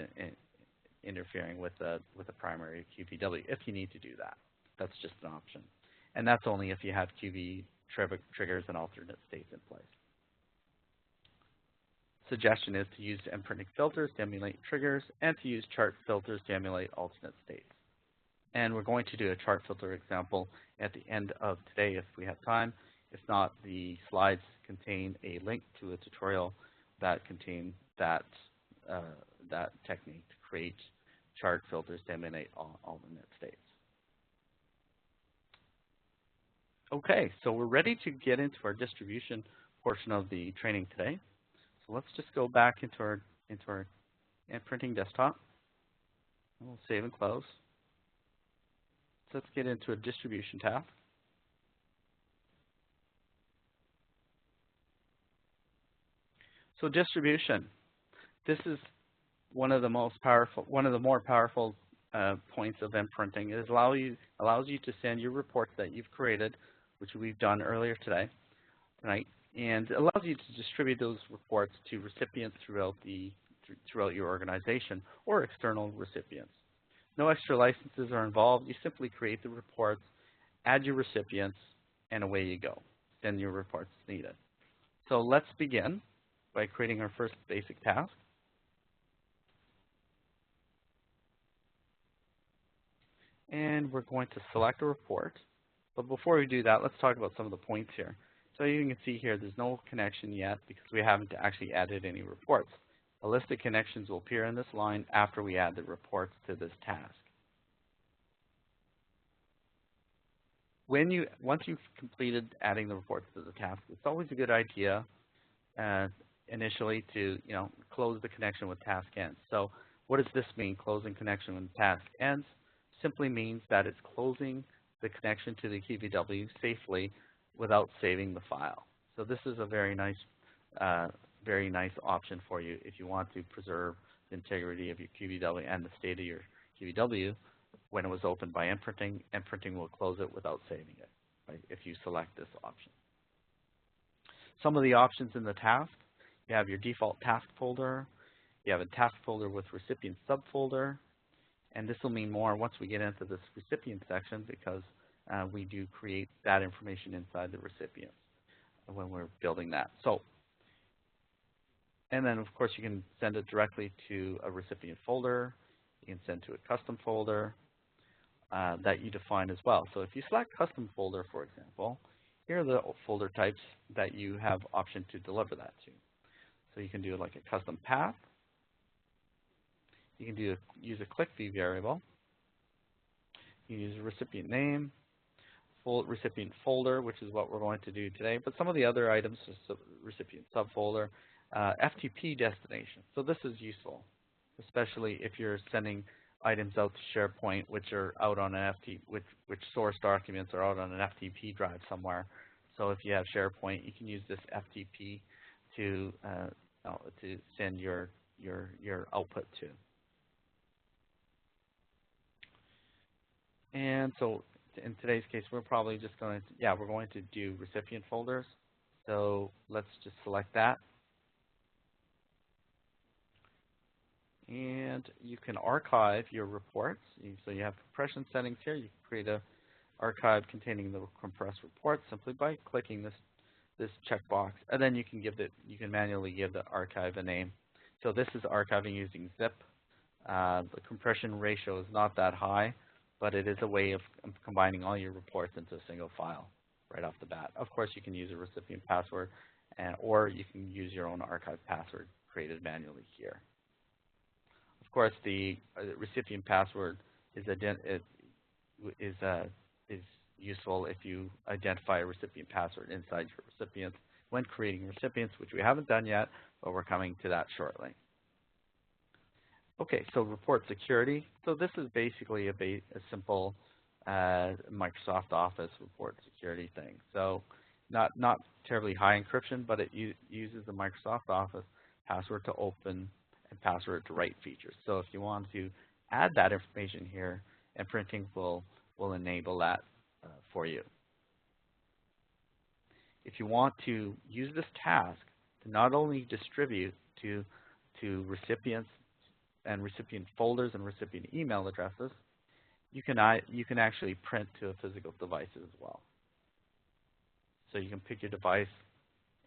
interfering with the primary QBW. If you need to do that, that's just an option, and that's only if you have QB triggers and alternate states in place. Suggestion is to use NPrinting filters to emulate triggers and to use chart filters to emulate alternate states. And we're going to do a chart filter example at the end of today if we have time. If not, the slides contain a link to a tutorial that contains that technique to create chart filters to emulate alternate states. Okay, so we're ready to get into our distribution portion of the training today. So let's just go back into our NPrinting desktop. We'll save and close. So let's get into a distribution tab. So distribution. This is one of the more powerful points of NPrinting. It allows you to send your reports that you've created, which we've done earlier tonight, and it allows you to distribute those reports to recipients throughout your organization or external recipients. No extra licenses are involved. You simply create the reports, add your recipients, and away you go. Send your reports needed. So let's begin by creating our first basic task. And we're going to select a report. But before we do that, let's talk about some of the points here. So you can see here there's no connection yet because we haven't actually added any reports. A list of connections will appear in this line after we add the reports to this task. Once you've completed adding the reports to the task, it's always a good idea initially to close the connection with task ends. So what does this mean, closing connection when task ends? Simply means that it's closing the connection to the QBW safely without saving the file. So this is a very nice option for you if you want to preserve the integrity of your QBW and the state of your QBW. When it was opened by NPrinting, NPrinting will close it without saving it, right, if you select this option. Some of the options in the task, you have your default task folder, you have a task folder with recipient subfolder, and this will mean more once we get into this recipient section because we do create that information inside the recipients when we're building that. So, and then of course you can send it directly to a recipient folder. You can send to a custom folder that you define as well. So if you select custom folder, for example, here are the folder types that you have option to deliver that to. So you can do like a custom path. You can use a QlikView variable. You can use a recipient name, full recipient folder, which is what we're going to do today. But some of the other items, recipient subfolder, FTP destination. So this is useful, especially if you're sending items out to SharePoint, which are out on an which source documents are out on an FTP drive somewhere. So if you have SharePoint, you can use this FTP to send your output to. And so in today's case, we're probably just going to, we're going to do recipient folders. So let's just select that. And you can archive your reports. So you have compression settings here. You can create an archive containing the compressed report simply by clicking this checkbox. And then you can manually give the archive a name. So this is archiving using zip. The compression ratio is not that high. but it is a way of combining all your reports into a single file right off the bat. Of course, you can use a recipient password, or you can use your own archive password created manually here. Of course, the recipient password is useful if you identify a recipient password inside your recipients when creating recipients, which we haven't done yet, but we're coming to that shortly. Okay, so report security. So this is basically a simple Microsoft Office report security thing. So not terribly high encryption, but it uses the Microsoft Office password to open and password to write features. So if you want to add that information here, NPrinting will enable that for you. If you want to use this task to not only distribute to recipients and recipient folders and recipient email addresses, you can actually print to a physical device as well. So you can pick your device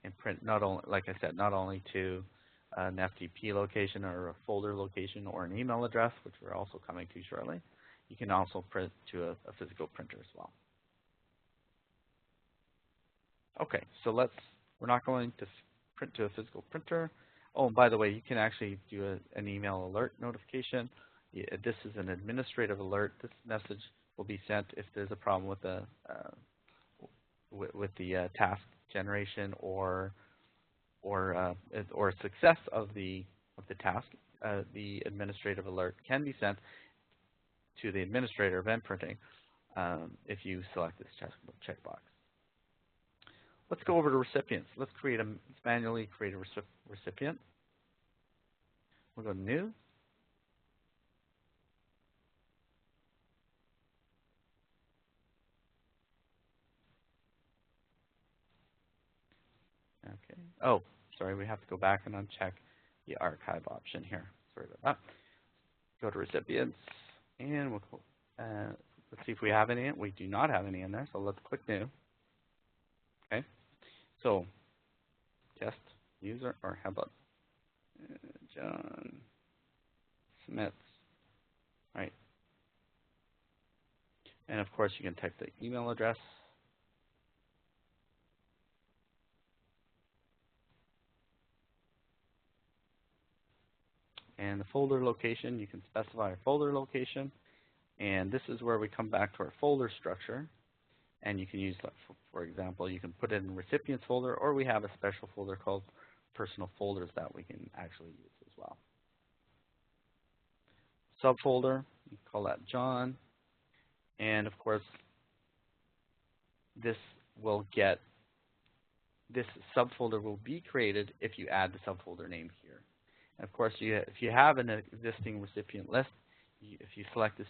and print not only, like I said, not only to an FTP location or a folder location or an email address, which we're also coming to shortly. You can also print to a physical printer as well. Okay, so we're not going to print to a physical printer. Oh, and by the way, you can actually do an email alert notification. This is an administrative alert. This message will be sent if there's a problem with the task generation or success of the task. The administrative alert can be sent to the administrator of NPrinting if you select this checkbox. Let's go over to recipients. Let's manually create a recipient. We'll go to New. Okay. Oh, sorry, we have to go back and uncheck the archive option here. Sorry about that. Go to recipients, and we'll go, let's see if we have any. We do not have any in there, so let's click New. Okay. So, test user, or how about John Smith, right? And of course, you can type the email address. And the folder location, you can specify a folder location. And this is where we come back to our folder structure. And you can use, for example, you can put it in recipients folder, or we have a special folder called personal folders that we can actually use as well. Subfolder, you can call that John. And of course, this subfolder will be created if you add the subfolder name here. And of course, if you have an existing recipient list, if you select this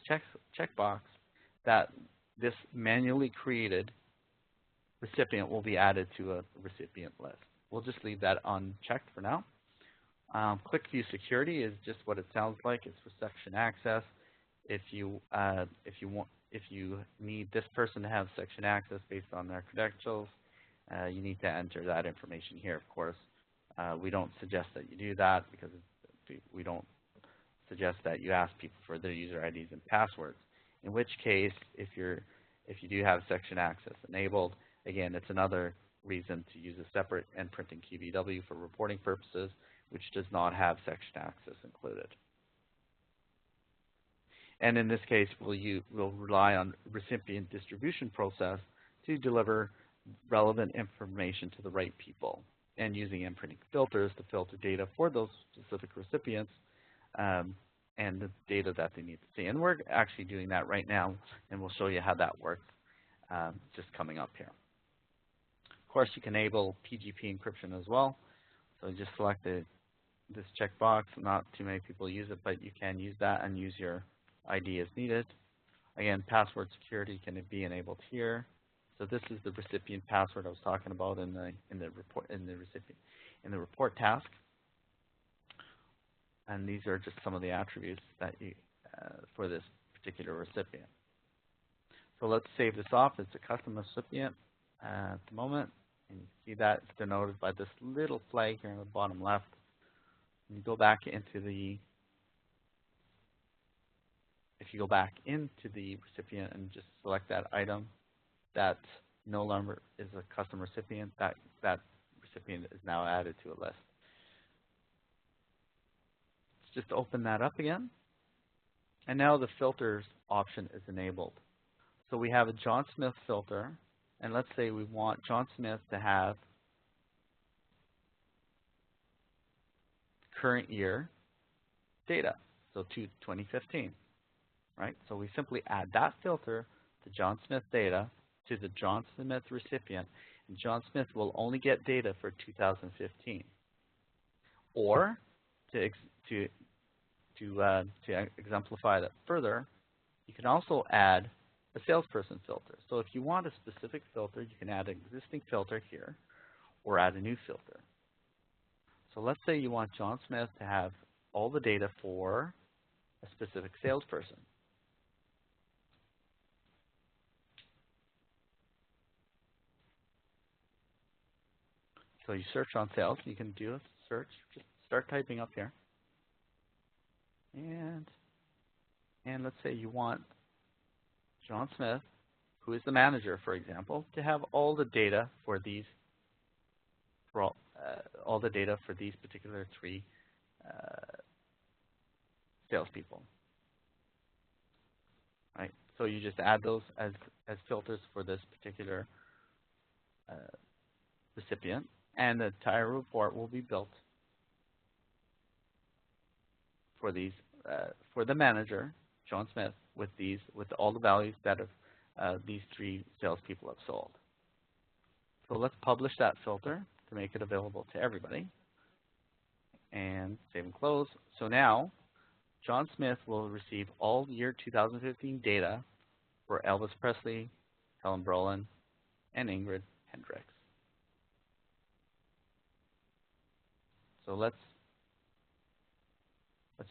checkbox, this manually created recipient will be added to a recipient list. We'll just leave that unchecked for now. QlikView security is just what it sounds like. It's for section access. If you need this person to have section access based on their credentials, you need to enter that information here. Of course, we don't suggest that you do that because we don't suggest that you ask people for their user IDs and passwords. In which case, if you do have section access enabled, again, it's another reason to use a separate NPrinting QlikView for reporting purposes, which does not have section access included. And in this case, we'll rely on recipient distribution process to deliver relevant information to the right people, and using NPrinting filters to filter data for those specific recipients and the data that they need to see. And we're actually doing that right now, and we'll show you how that works just coming up here. Of course, you can enable PGP encryption as well. So you just select this checkbox. Not too many people use it, but you can use that and use your ID as needed. Again, password security can be enabled here. So this is the recipient password I was talking about in the report task. And these are just some of the attributes that for this particular recipient. So let's save this off. It's a custom recipient at the moment. And you see that it's denoted by this little flag here in the bottom left. And you go back into the if you go back into the recipient and just select that item that no longer is a custom recipient, that recipient is now added to a list. Let's just open that up again. And now the filters option is enabled. So we have a John Smith filter, and let's say we want John Smith to have current year data, so to 2015, right? So we simply add that filter to John Smith data to the John Smith recipient, and John Smith will only get data for 2015. Or to exemplify that further, you can also add a salesperson filter. So if you want a specific filter, you can add an existing filter here or add a new filter. So let's say you want John Smith to have all the data for a specific salesperson. So you search on sales. You can do a search. Just start typing up here. And let's say you want John Smith, who is the manager, for example, to have all the data for these particular three salespeople. Right. So you just add those as filters for this particular recipient, and the entire report will be built for these for the manager, John Smith, with all the values that these three salespeople have sold. So let's publish that filter to make it available to everybody, and save and close. So now John Smith will receive all year 2015 data for Elvis Presley, Helen Brolin, and Ingrid Hendricks. So let's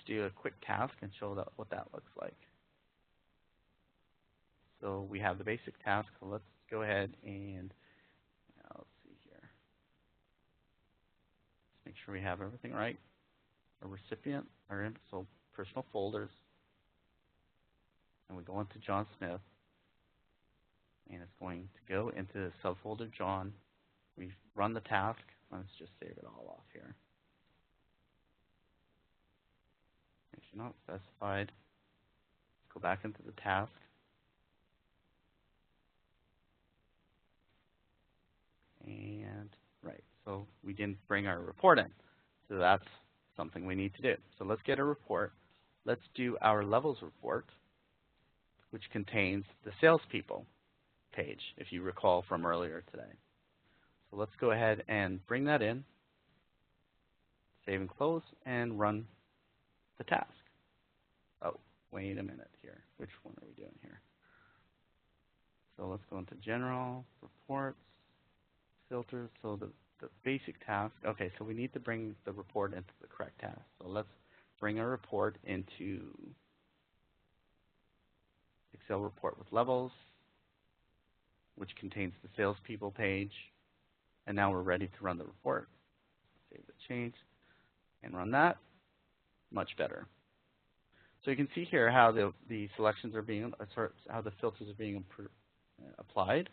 do a quick task and show what that looks like. So we have the basic task. So let's go ahead and let's see here. Let's make sure we have everything right. A recipient, so personal folders, and we go into John Smith, and it's going to go into the subfolder John. We've run the task. Let's just save it all off here. Not specified. Go back into the task. And right, so we didn't bring our report in. So that's something we need to do. So let's get a report. Let's do our levels report, which contains the salespeople page, if you recall from earlier today. So let's go ahead and bring that in, save and close, and run the task. Oh, wait a minute here. Which one are we doing here? So let's go into General, Reports, Filters. So the basic task. Okay, so we need to bring the report into the correct task. So let's bring a report into Excel report with levels, which contains the salespeople page. And now we're ready to run the report. Save the change and run that. Much better. So you can see here how the selections are being, how the filters are being applied,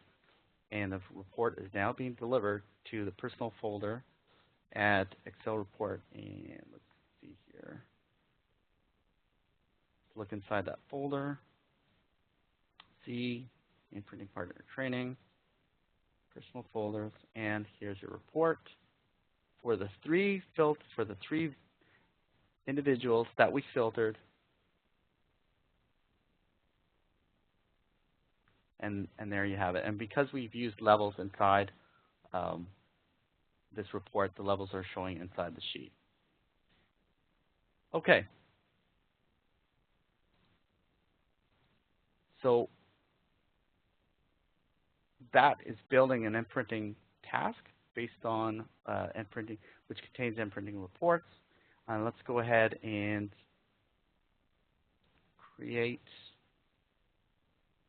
and the report is now being delivered to the personal folder at Excel report. And let's see here. Look inside that folder. See NPrinting partner training, personal folders, and here's your report for the three individuals that we filtered. And there you have it. And because we've used levels inside this report, the levels are showing inside the sheet. Okay. So that is building an NPrinting task based on NPrinting, which contains NPrinting reports. Let's go ahead and create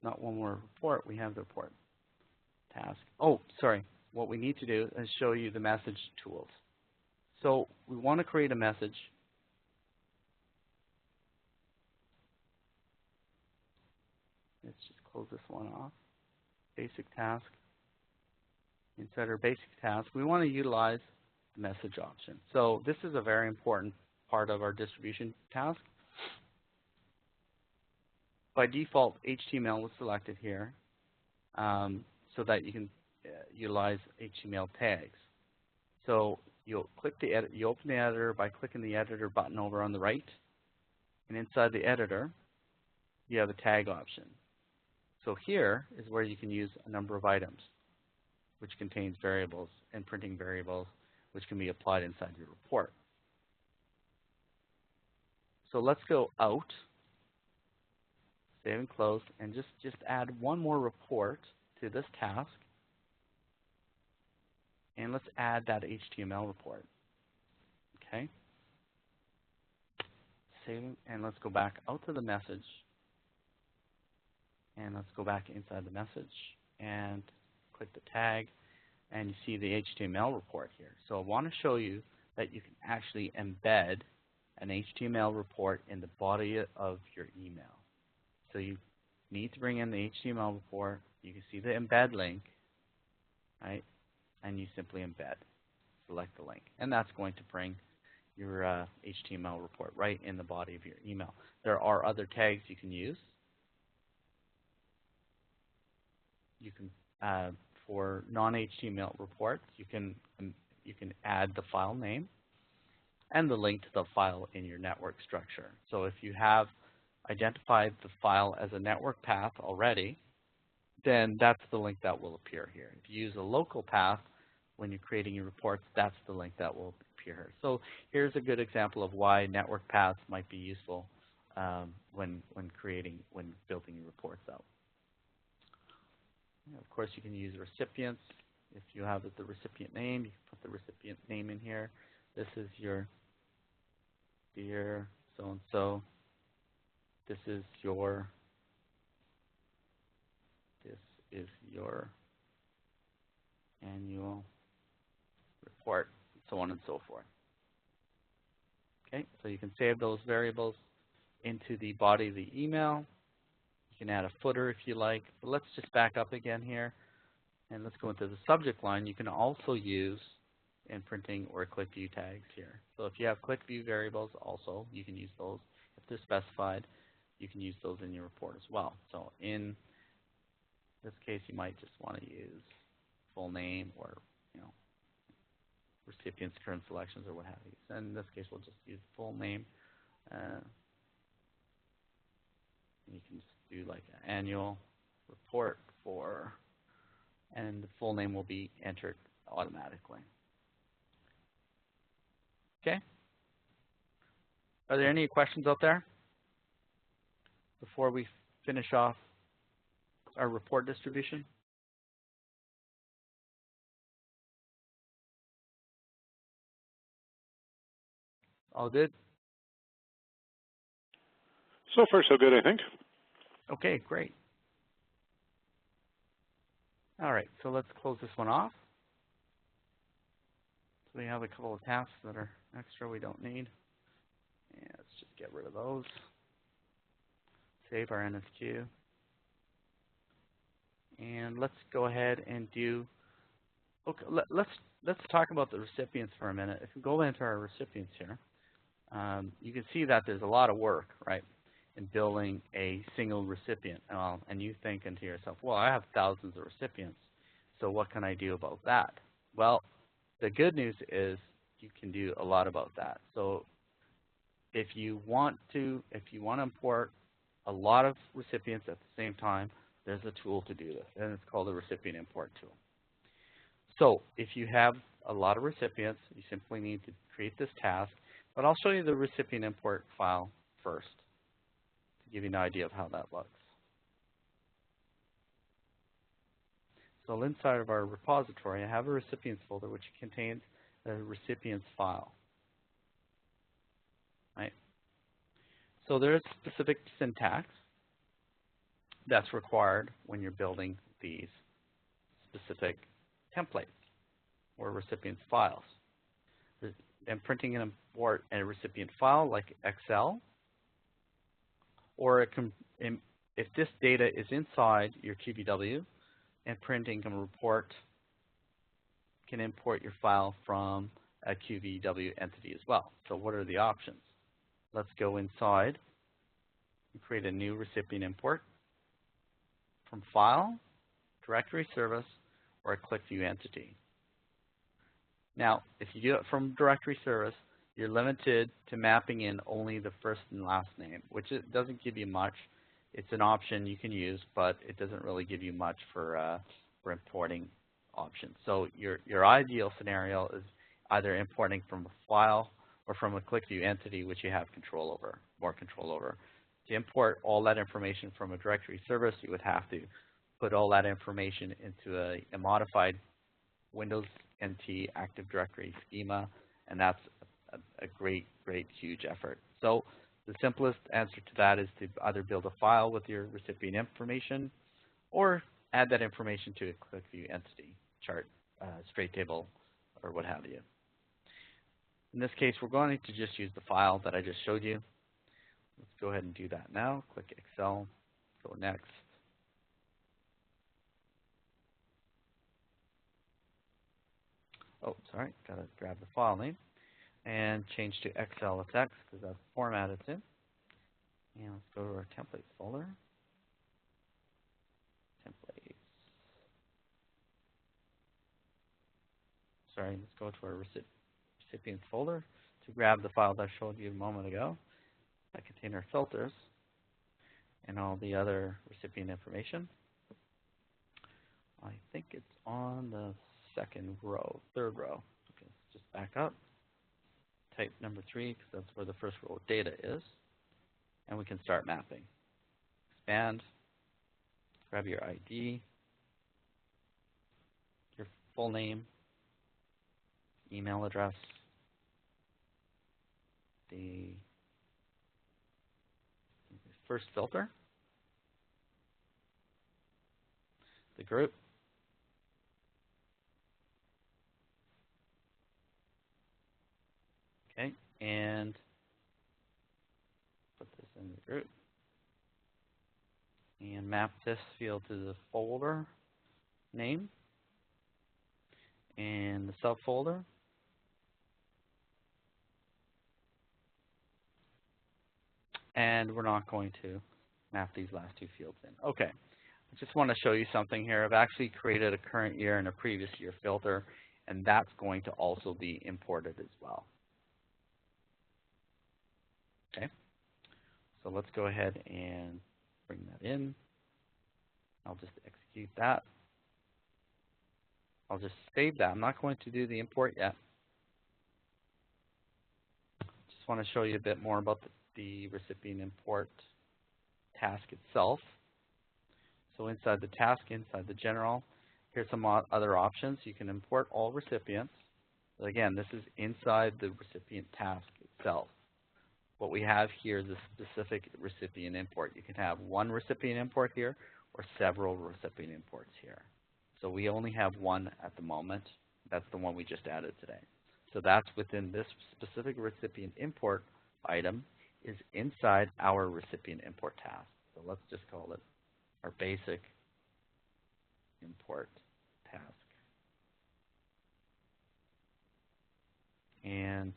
not one more report. We have the report task. Oh, sorry. What we need to do is show you the message tools. So we want to create a message. close this one off. Basic task. Inside our basic task, we want to utilize the message option. So this is a very important part of our distribution task. By default, HTML was selected here so that you can utilize HTML tags. So you'll click the edit. You open the editor by clicking the editor button over on the right, and inside the editor, you have a tag option. So here is where you can use a number of items, which contains variables and printing variables, which can be applied inside your report. So let's go out, save and close, and just add one more report to this task. And let's add that HTML report. Okay. Save, and let's go back out to the message. And let's go back inside the message and click the tag, and you see the HTML report here. So I want to show you that you can actually embed an HTML report in the body of your email. So you need to bring in the HTML report. You can see the embed link, right? And you simply embed, select the link. And that's going to bring your HTML report right in the body of your email. There are other tags you can use. You can, for non-HTML reports, you can add the file name and the link to the file in your network structure. So if you have identified the file as a network path already, then that's the link that will appear here. If you use a local path when you're creating your reports, that's the link that will appear here. So here's a good example of why network paths might be useful when building your reports out. Of course, you can use recipients. If you have the recipient name, you can put the recipient name in here. This is your dear so-and-so. This is your annual report, so on and so forth. Okay, so you can save those variables into the body of the email. You can add a footer if you like, but let's just back up again here, and let's go into the subject line. You can also use NPrinting or QlikView tags here. So if you have QlikView variables also, you can use those. If they're specified, you can use those in your report as well. So in this case, you might just want to use full name or recipients, current selections, or what have you. So in this case, we'll just use full name. You can just do like an annual report for, and the full name will be entered automatically. Okay. Are there any questions out there before we finish off our report distribution? All good? So far, so good, I think. Okay, great. All right, so let's close this one off. So we have a couple of tasks that are extra we don't need. And let's just get rid of those. Save our NSQ. And let's go ahead and do, okay, let's talk about the recipients for a minute. If we go into our recipients here, you can see that there's a lot of work, right, in building a single recipient. And you thinking to yourself, well, I have thousands of recipients, so what can I do about that? Well, the good news is you can do a lot about that. So if you want to import a lot of recipients at the same time, there's a tool to do this, and it's called the recipient import tool. So if you have a lot of recipients, you simply need to create this task, but I'll show you the recipient import file first to give you an idea of how that looks. So inside of our repository, I have a recipients folder which contains a recipients file. Right? So there's specific syntax that's required when you're building these specific templates or recipients files. NPrinting and import a recipient file like Excel, or it if this data is inside your QVW, NPrinting can import your file from a QVW entity as well. So what are the options? Let's go inside and create a new recipient import from File, Directory Service, or a QlikView entity. Now, if you do it from Directory Service, you're limited to mapping in only the first and last name, which it doesn't give you much. It's an option you can use, but it doesn't really give you much for importing options. So your ideal scenario is either importing from a file or from a QlikView entity, which you have more control over. To import all that information from a directory service, you would have to put all that information into a modified Windows NT Active Directory schema, and that's a great, huge effort. So the simplest answer to that is to either build a file with your recipient information or add that information to a QlikView entity, chart, straight table, or what have you. In this case, we're going to just use the file that I just showed you. Let's go ahead and do that now. Click Excel, go next. Oh, sorry, gotta grab the file name and change to XLSX because that's the format it's in. And let's go to our templates folder. Templates. Sorry, let's go to our recipients folder to grab the file that I showed you a moment ago that contain our filters and all the other recipient information. I think it's on the third row. Okay, let's just back up. Type number 3 because that's where the first row of data is. And we can start mapping. Expand, grab your ID, your full name, email address, the first filter, the group, okay, and put this in the group, and map this field to the folder name and the subfolder. And we're not going to map these last two fields in. Okay, I just want to show you something here. I've actually created a current year and a previous year filter, and that's going to also be imported as well. Okay, so let's go ahead and bring that in. I'll just execute that. I'll just save that. I'm not going to do the import yet. Just want to show you a bit more about the recipient import task itself. So inside the task, inside the general, here's some other options. You can import all recipients. But again, this is inside the recipient task itself. What we have here is a specific recipient import. You can have one recipient import here or several recipient imports here. So we only have one at the moment. That's the one we just added today. So that's within this specific recipient import item is inside our recipient import task. So let's just call it our basic import task. And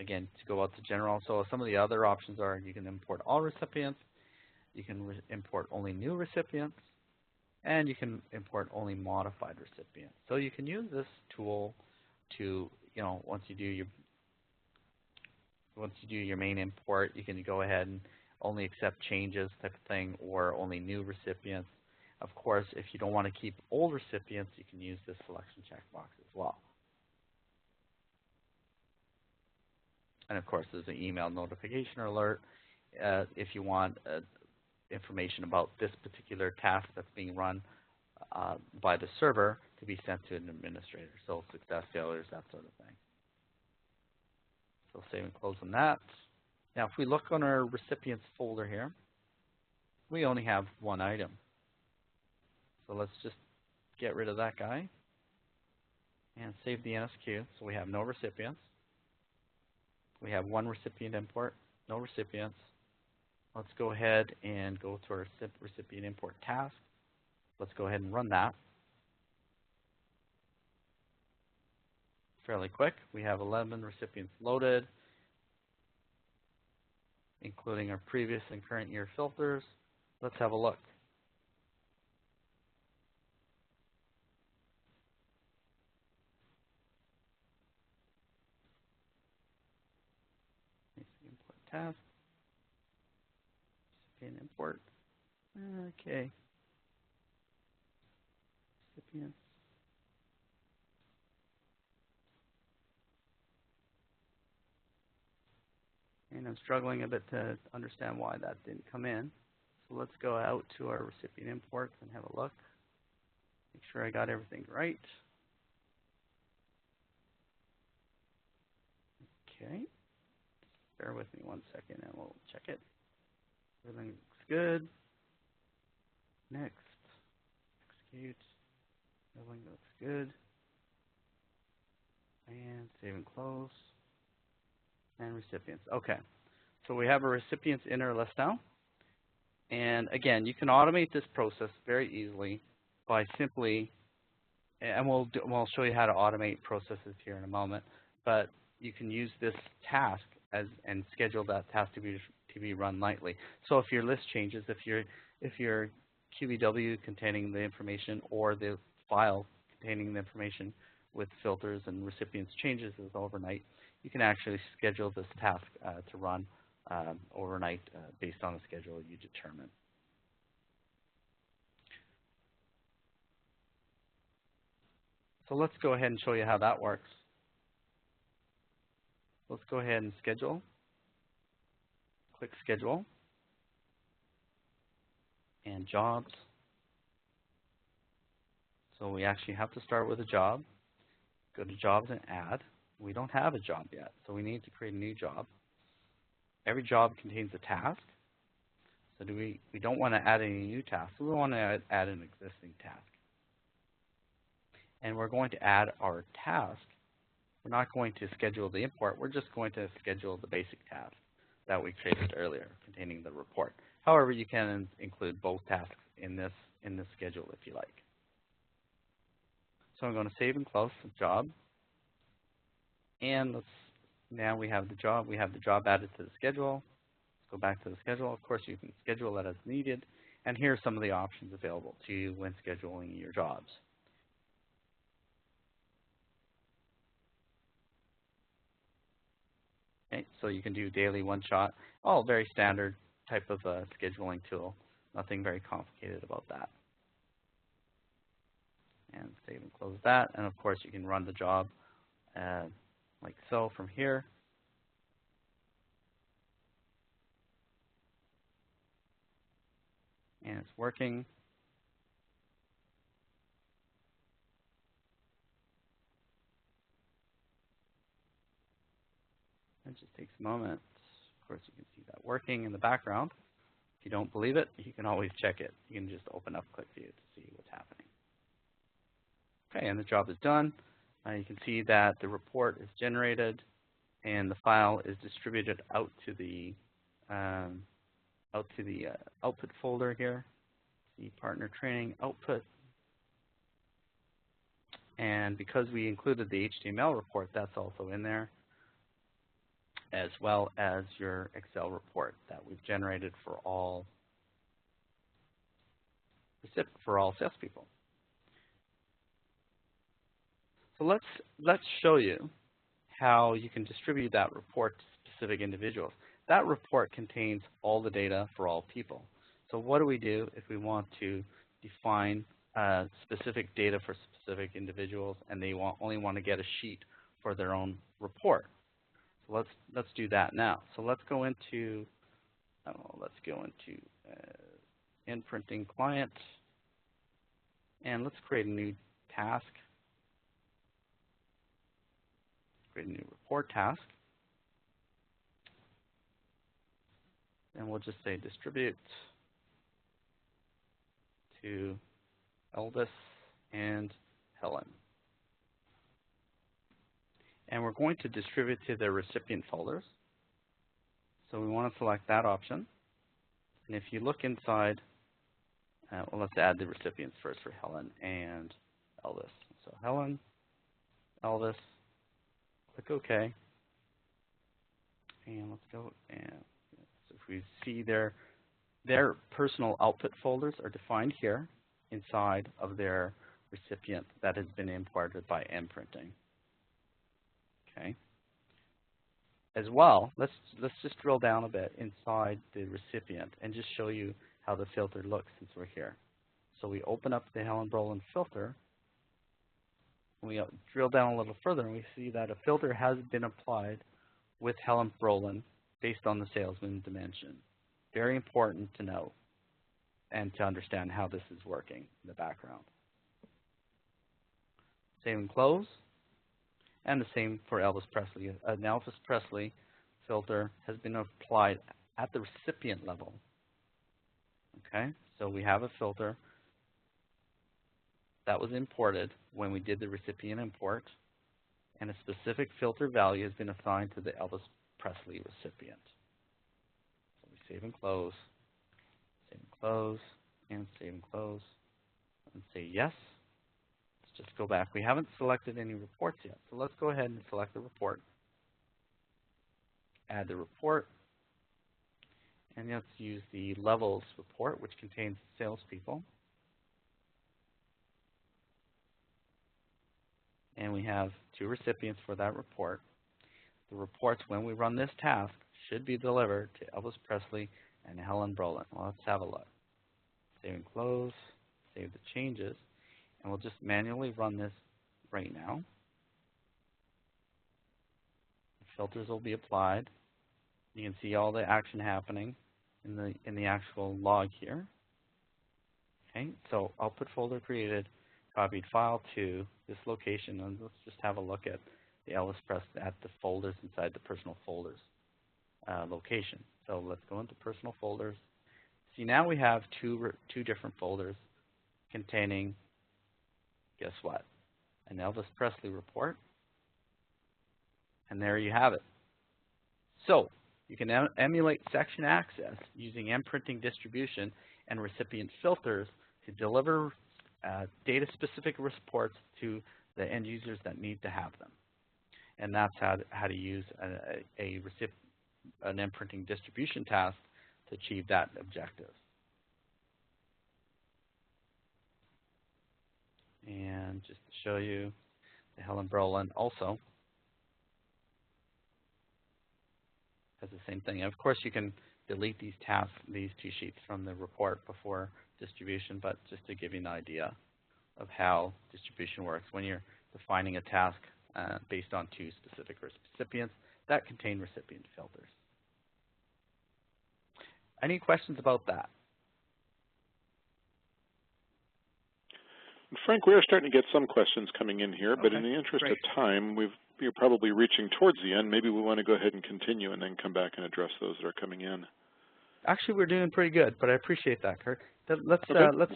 again, to go out to general, so some of the other options are you can import all recipients, you can import only new recipients, and you can import only modified recipients. So you can use this tool to, once you do your main import, you can go ahead and only accept changes type of thing or only new recipients. Of course, if you don't want to keep old recipients, you can use this selection checkbox as well. And of course, there's an email notification alert if you want information about this particular task that's being run by the server to be sent to an administrator. So success failures, that sort of thing. So save and close on that. Now, if we look on our recipients folder here, we only have one item. So let's just get rid of that guy and save the NSQ. So we have no recipients. We have one recipient import, no recipients, Let's go ahead and go to our recipient import task. Let's go ahead and run that. Fairly quick. We have 11 recipients loaded, including our previous and current year filters. Let's have a look. Import task, recipient import. Okay. Recipients. And I'm struggling a bit to understand why that didn't come in. So let's go out to our recipient imports and have a look. Make sure I got everything right. Okay. Bear with me 1 second and we'll check it. Everything looks good. Next. Execute. Everything looks good. And save and close. And recipients. Okay. So we have a recipients inner list now. And again, you can automate this process very easily by simply, and we'll show you how to automate processes here in a moment, but you can use this task and schedule that task to be run nightly. So if your list changes, if your QlikView containing the information or the file containing the information with filters and recipients changes overnight, you can actually schedule this task to run overnight based on the schedule you determine. So let's go ahead and show you how that works. Let's go ahead and schedule. Click Schedule and Jobs. So we actually have to start with a job. Go to Jobs and Add. We don't have a job yet, so we need to create a new job. Every job contains a task. So we don't want to add any new tasks. We want to add an existing task. And we're going to add our task. We're not going to schedule the import. We're just going to schedule the basic task that we created earlier containing the report. However, you can include both tasks in this schedule if you like. So I'm going to save and close the job. And now we have the job. We have the job added to the schedule. Let's go back to the schedule. Of course, you can schedule it as needed. And here are some of the options available to you when scheduling your jobs. Okay, so you can do daily one-shot, all very standard type of scheduling tool. Nothing very complicated about that. And save and close that. And of course, you can run the job like so from here. And it's working. It just takes a moment. Of course, you can see that working in the background. If you don't believe it, you can always check it. You can just open up QlikView to see what's happening. Okay, and the job is done. You can see that the report is generated, and the file is distributed out to the output folder here. The partner training output. And because we included the HTML report, that's also in there, as well as your Excel report that we've generated for all salespeople. So let's show you how you can distribute that report to specific individuals. That report contains all the data for all people. So what do we do if we want to define specific data for specific individuals and they only want to get a sheet for their own report? So let's do that now. So let's go into NPrinting client, and let's create a new task. Create a new report task. And we'll just say distribute to Elvis and Helen. And we're going to distribute to their recipient folders. So we want to select that option. And if you look inside, well, let's add the recipients first for Helen and Elvis. So Helen, Elvis, click OK. And let's go, and so if we see their personal output folders are defined here inside of their recipient that has been imported by NPrinting. Okay. As well, let's just drill down a bit inside the recipient and just show you how the filter looks since we're here. So we open up the Helen Brolin filter. We drill down a little further and we see that a filter has been applied with Helen Brolin based on the salesman dimension. Very important to know and to understand how this is working in the background. Save and close. And the same for Elvis Presley. An Elvis Presley filter has been applied at the recipient level. Okay, so we have a filter that was imported when we did the recipient import, and a specific filter value has been assigned to the Elvis Presley recipient. So we save and close, and save and close, and say yes. Let's just go back. We haven't selected any reports yet, so let's go ahead and select the report. Add the report, and let's use the levels report, which contains salespeople. And we have 2 recipients for that report. The reports, when we run this task, should be delivered to Elvis Presley and Helen Brolin. Well, let's have a look. Save and close, save the changes, and we'll just manually run this right now. The filters will be applied. You can see all the action happening in the actual log here. Okay, so output folder created, copied file to this location, and let's just have a look at the Elvis Presley at the folders inside the personal folders location. So let's go into personal folders. See, now we have two different folders containing, guess what, an Elvis Presley report, and there you have it. So you can emulate section access using NPrinting distribution and recipient filters to deliver data-specific reports to the end users that need to have them. And that's how to use an NPrinting distribution task to achieve that objective. And just to show you, the Helen Brolin also has the same thing. And of course, you can delete these tasks, these 2 sheets from the report before distribution, but just to give you an idea of how distribution works when you're defining a task based on 2 specific recipients that contain recipient filters. Any questions about that? Frank, we are starting to get some questions coming in here, but Okay, in the interest great. of time, we're probably reaching towards the end. Maybe we want to go ahead and continue and then come back and address those that are coming in. Actually, we're doing pretty good, but I appreciate that, Kurt. Let's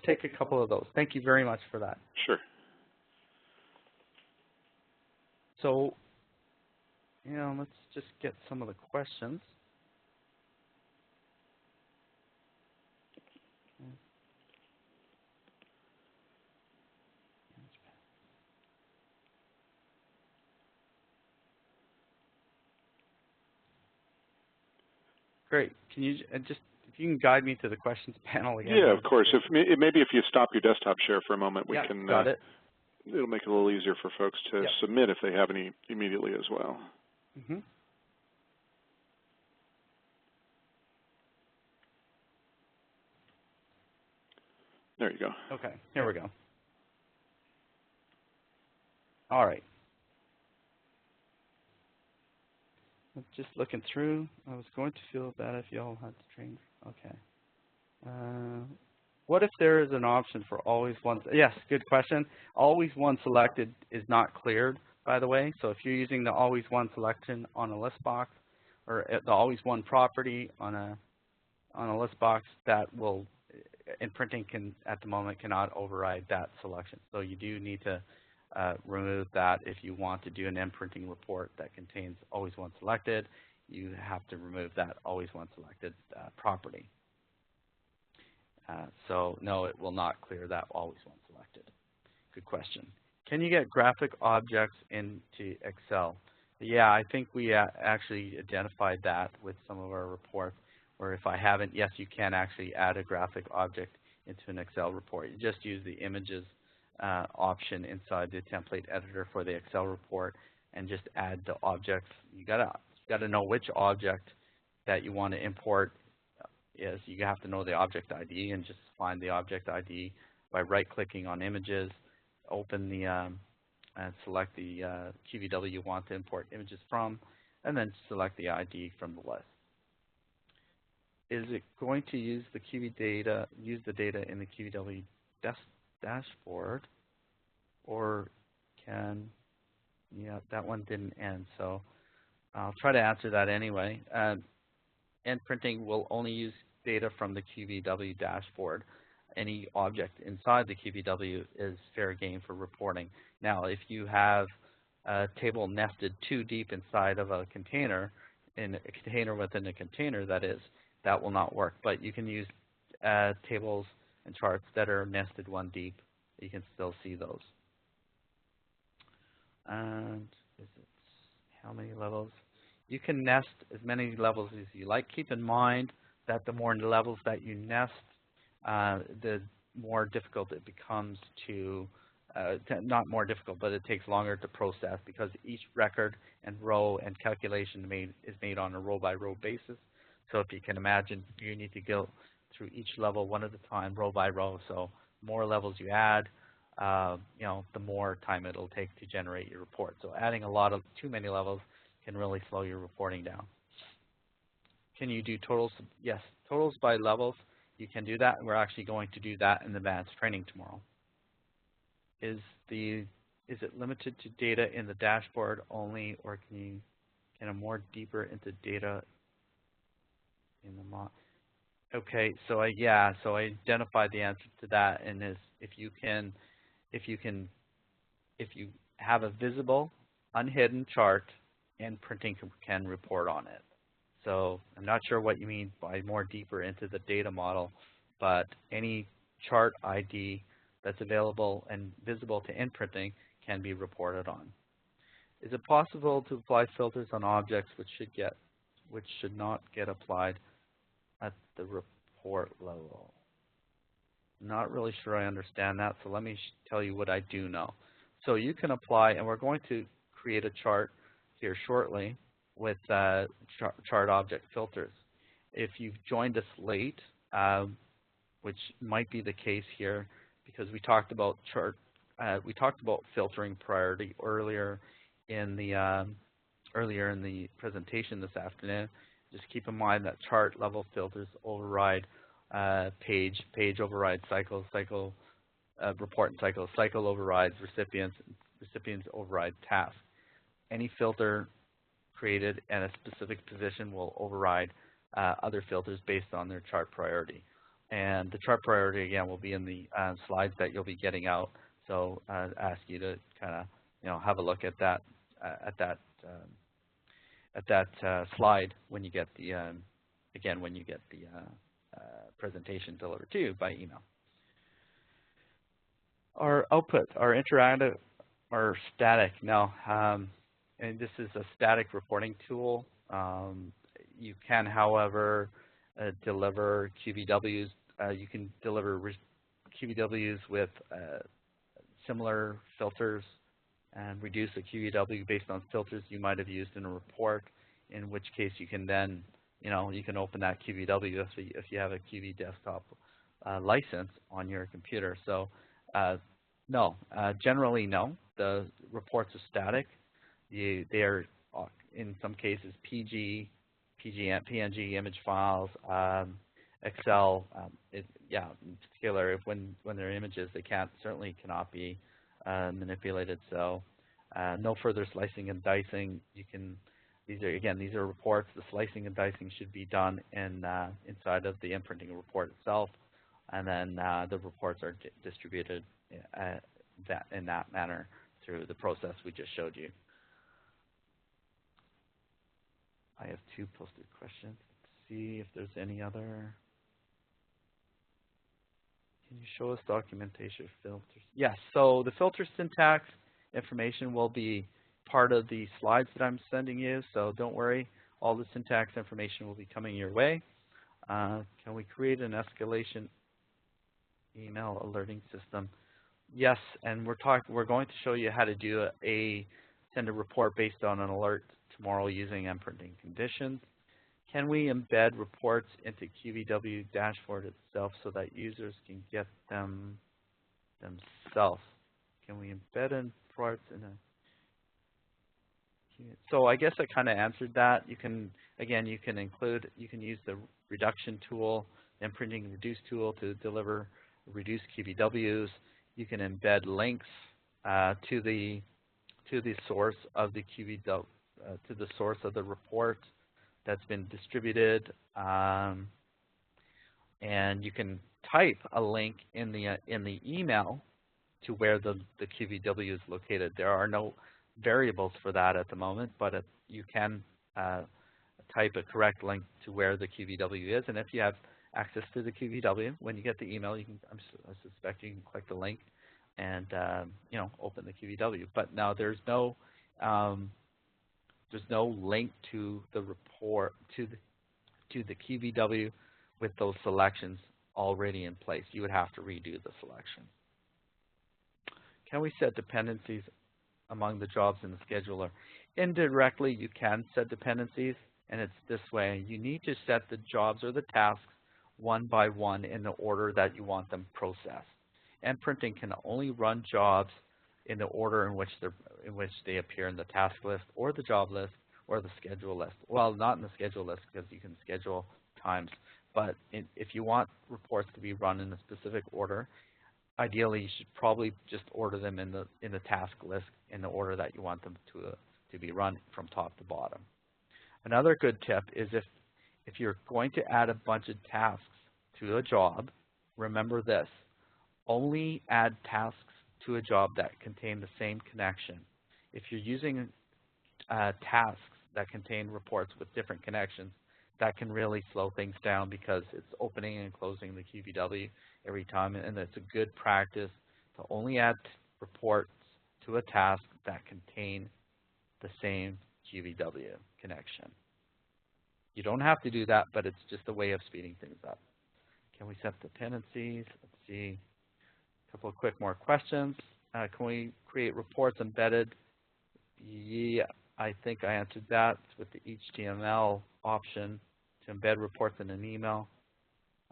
take a couple of those. Thank you very much for that. Sure. So, let's just get some of the questions. Great. Can you just, if you can guide me to the questions panel again? Yeah, of course. Maybe if you stop your desktop share for a moment, we can. Got it. It'll make it a little easier for folks to submit if they have any immediately as well. Mm-hmm. There you go. Okay, here we go. All right. Just looking through, I was going to feel bad if y'all had to train. Okay. What if there is an option for always one? Yes, good question. Always one selected is not cleared, by the way. So if you're using the always one selection on a list box, or the always one property on a list box, that will, NPrinting can at the moment cannot override that selection. So you do need to remove that if you want to do an NPrinting report that contains always one selected. You have to remove that always one selected property. So no, it will not clear that always when selected. Good question. Can you get graphic objects into Excel? Yeah, I think we actually identified that with some of our reports, where if I haven't, yes, you can actually add a graphic object into an Excel report. You just use the images option inside the template editor for the Excel report and just add the objects. You gotta know which object that you want to import is. You have to know the object ID and just find the object ID by right-clicking on images, open the and select the QVW you want to import images from, and then select the ID from the list. Is it going to use the the data in the QVW dashboard, or can, yeah, that one didn't end, so I'll try to answer that anyway. NPrinting will only use data from the QVW dashboard. Any object inside the QVW is fair game for reporting. Now, if you have a table nested too deep inside of a container, in a container within a container, that will not work. But you can use tables and charts that are nested one deep. You can still see those. And how many levels? You can nest as many levels as you like. Keep in mind that the more levels that you nest, the more difficult it becomes to, not more difficult, but it takes longer to process, because each record and row and calculation is made on a row-by-row basis. So if you can imagine, you need to go through each level one at a time, row by row. So more levels you add, the more time it'll take to generate your report. So adding too many levels can really slow your reporting down. Can you do totals? Yes, totals by levels. You can do that, and we're actually going to do that in advanced training tomorrow. Is it limited to data in the dashboard only, or can it more deeper into data in the model? Okay, so I identified the answer to that, and is if you have a visible, unhidden chart, NPrinting can report on it. So I'm not sure what you mean by more deeper into the data model, but any chart ID that's available and visible to NPrinting can be reported on. Is it possible to apply filters on objects which should not get applied at the report level? Not really sure I understand that, so let me tell you what I do know. So you can apply, and we're going to create a chart here shortly with chart object filters. If you've joined us late, which might be the case here, because we talked about filtering priority earlier in the presentation this afternoon. Just keep in mind that chart level filters override page overrides cycle, report and cycle overrides recipients override task. Any filter created at a specific position will override other filters based on their chart priority. And the chart priority, again, will be in the slides that you'll be getting out. So I'd ask you to kind of, have a look at that slide when you get the presentation delivered to you by email. Our output, our interactive, are static. Now, and this is a static reporting tool. You can, however, deliver QVWs. You can deliver QVWs with similar filters and reduce a QVW based on filters you might have used in a report, in which case you can then, you can open that QVW if you have a QV desktop license on your computer. So no, generally no. The reports are static. They are, in some cases, PNG image files, Excel. In particular, when they're images, they certainly cannot be manipulated. So no further slicing and dicing. These are reports. The slicing and dicing should be done inside of the NPrinting report itself, and then the reports are distributed in that manner through the process we just showed you. I have 2 posted questions. Let's see if there's any other. Can you show us documentation filters? Yes, so the filter syntax information will be part of the slides that I'm sending you, so don't worry, all the syntax information will be coming your way. Can we create an escalation email alerting system? Yes, and we're going to show you how to do send a report based on an alert tomorrow using NPrinting conditions. Can we embed reports into QVW dashboard itself so that users can get them themselves? Can we embed in reports in a So I guess I kind of answered that. You can, again, you can use the reduction tool, NPrinting reduce tool to deliver reduced QVWs. You can embed links to the source of the QVW, to the source of the report that's been distributed, and you can type a link in the email to where the QVW is located. There are no variables for that at the moment, but you can type a correct link to where the QVW is, and if you have access to the QVW, when you get the email, I suspect you can click the link and open the QVW. But now there's no link to the report to the QVW with those selections already in place. You would have to redo the selection. Can we set dependencies among the jobs in the scheduler? Indirectly, you can set dependencies, and it's this way. You need to set the jobs or the tasks one by one in the order that you want them processed. NPrinting can only run jobs in the order in which they appear in the task list or the job list or the schedule list. Well, not in the schedule list because you can schedule times, but if you want reports to be run in a specific order, ideally you should probably just order them in the task list in the order that you want them to be run from top to bottom. Another good tip is if you're going to add a bunch of tasks to a job, remember this: only add tasks to a job that contain the same connection. If you're using tasks that contain reports with different connections, that can really slow things down because it's opening and closing the QVW every time, and it's a good practice to only add reports to a task that contain the same QVW connection. You don't have to do that, but it's just a way of speeding things up. Can we set dependencies? Let's see. A couple of quick more questions. Can we create reports embedded? Yeah, I think I answered that with the HTML option to embed reports in an email.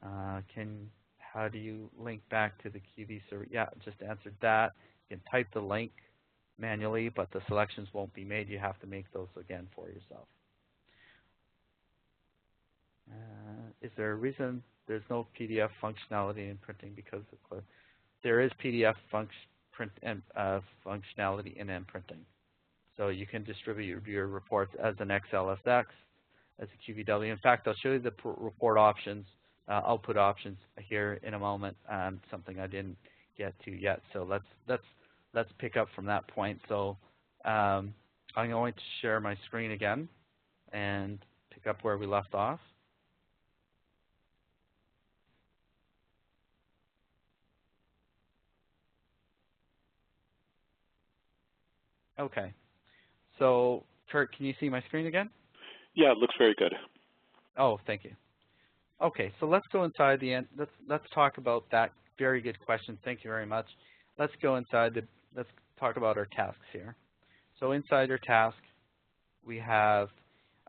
How do you link back to the QV server? Yeah, just answered that. You can type the link manually, but the selections won't be made. You have to make those again for yourself. Is there a reason there's no PDF functionality in printing? Because there is PDF functionality in NPrinting. So you can distribute your reports as an XLSX, as a QVW. In fact, I'll show you the report options, output options here in a moment, something I didn't get to yet. So let's pick up from that point. So I'm going to share my screen again and pick up where we left off. Okay. So, Kurt, can you see my screen again? Yeah, it looks very good. Oh, thank you. Okay, so let's go inside the end. Let's talk about that. Very good question. Thank you very much. Let's go inside let's talk about our tasks here. So inside our task, we have,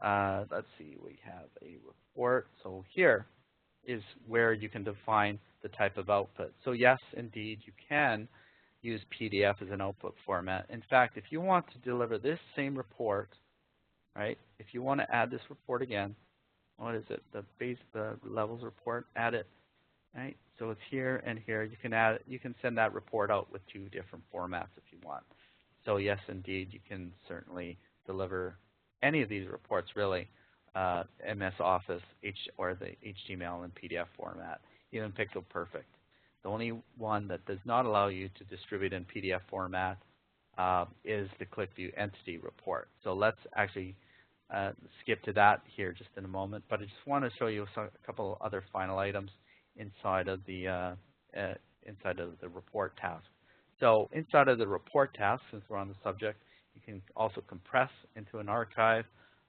let's see, we have a report. So here is where you can define the type of output. So yes, indeed, you can use PDF as an output format. In fact, if you want to deliver this same report, right, if you want to add this report again, what is it, the levels report, add it, right? So it's here and here. You can send that report out with two different formats if you want. So yes, indeed, you can certainly deliver any of these reports, really, MS Office or the HTML and PDF format, even Pixel Perfect. The only one that does not allow you to distribute in PDF format is the QlikView entity report. So let's actually skip to that here just in a moment, but I just want to show you a couple other final items inside of the inside of the report task. So inside of the report task, since we're on the subject, you can also compress into an archive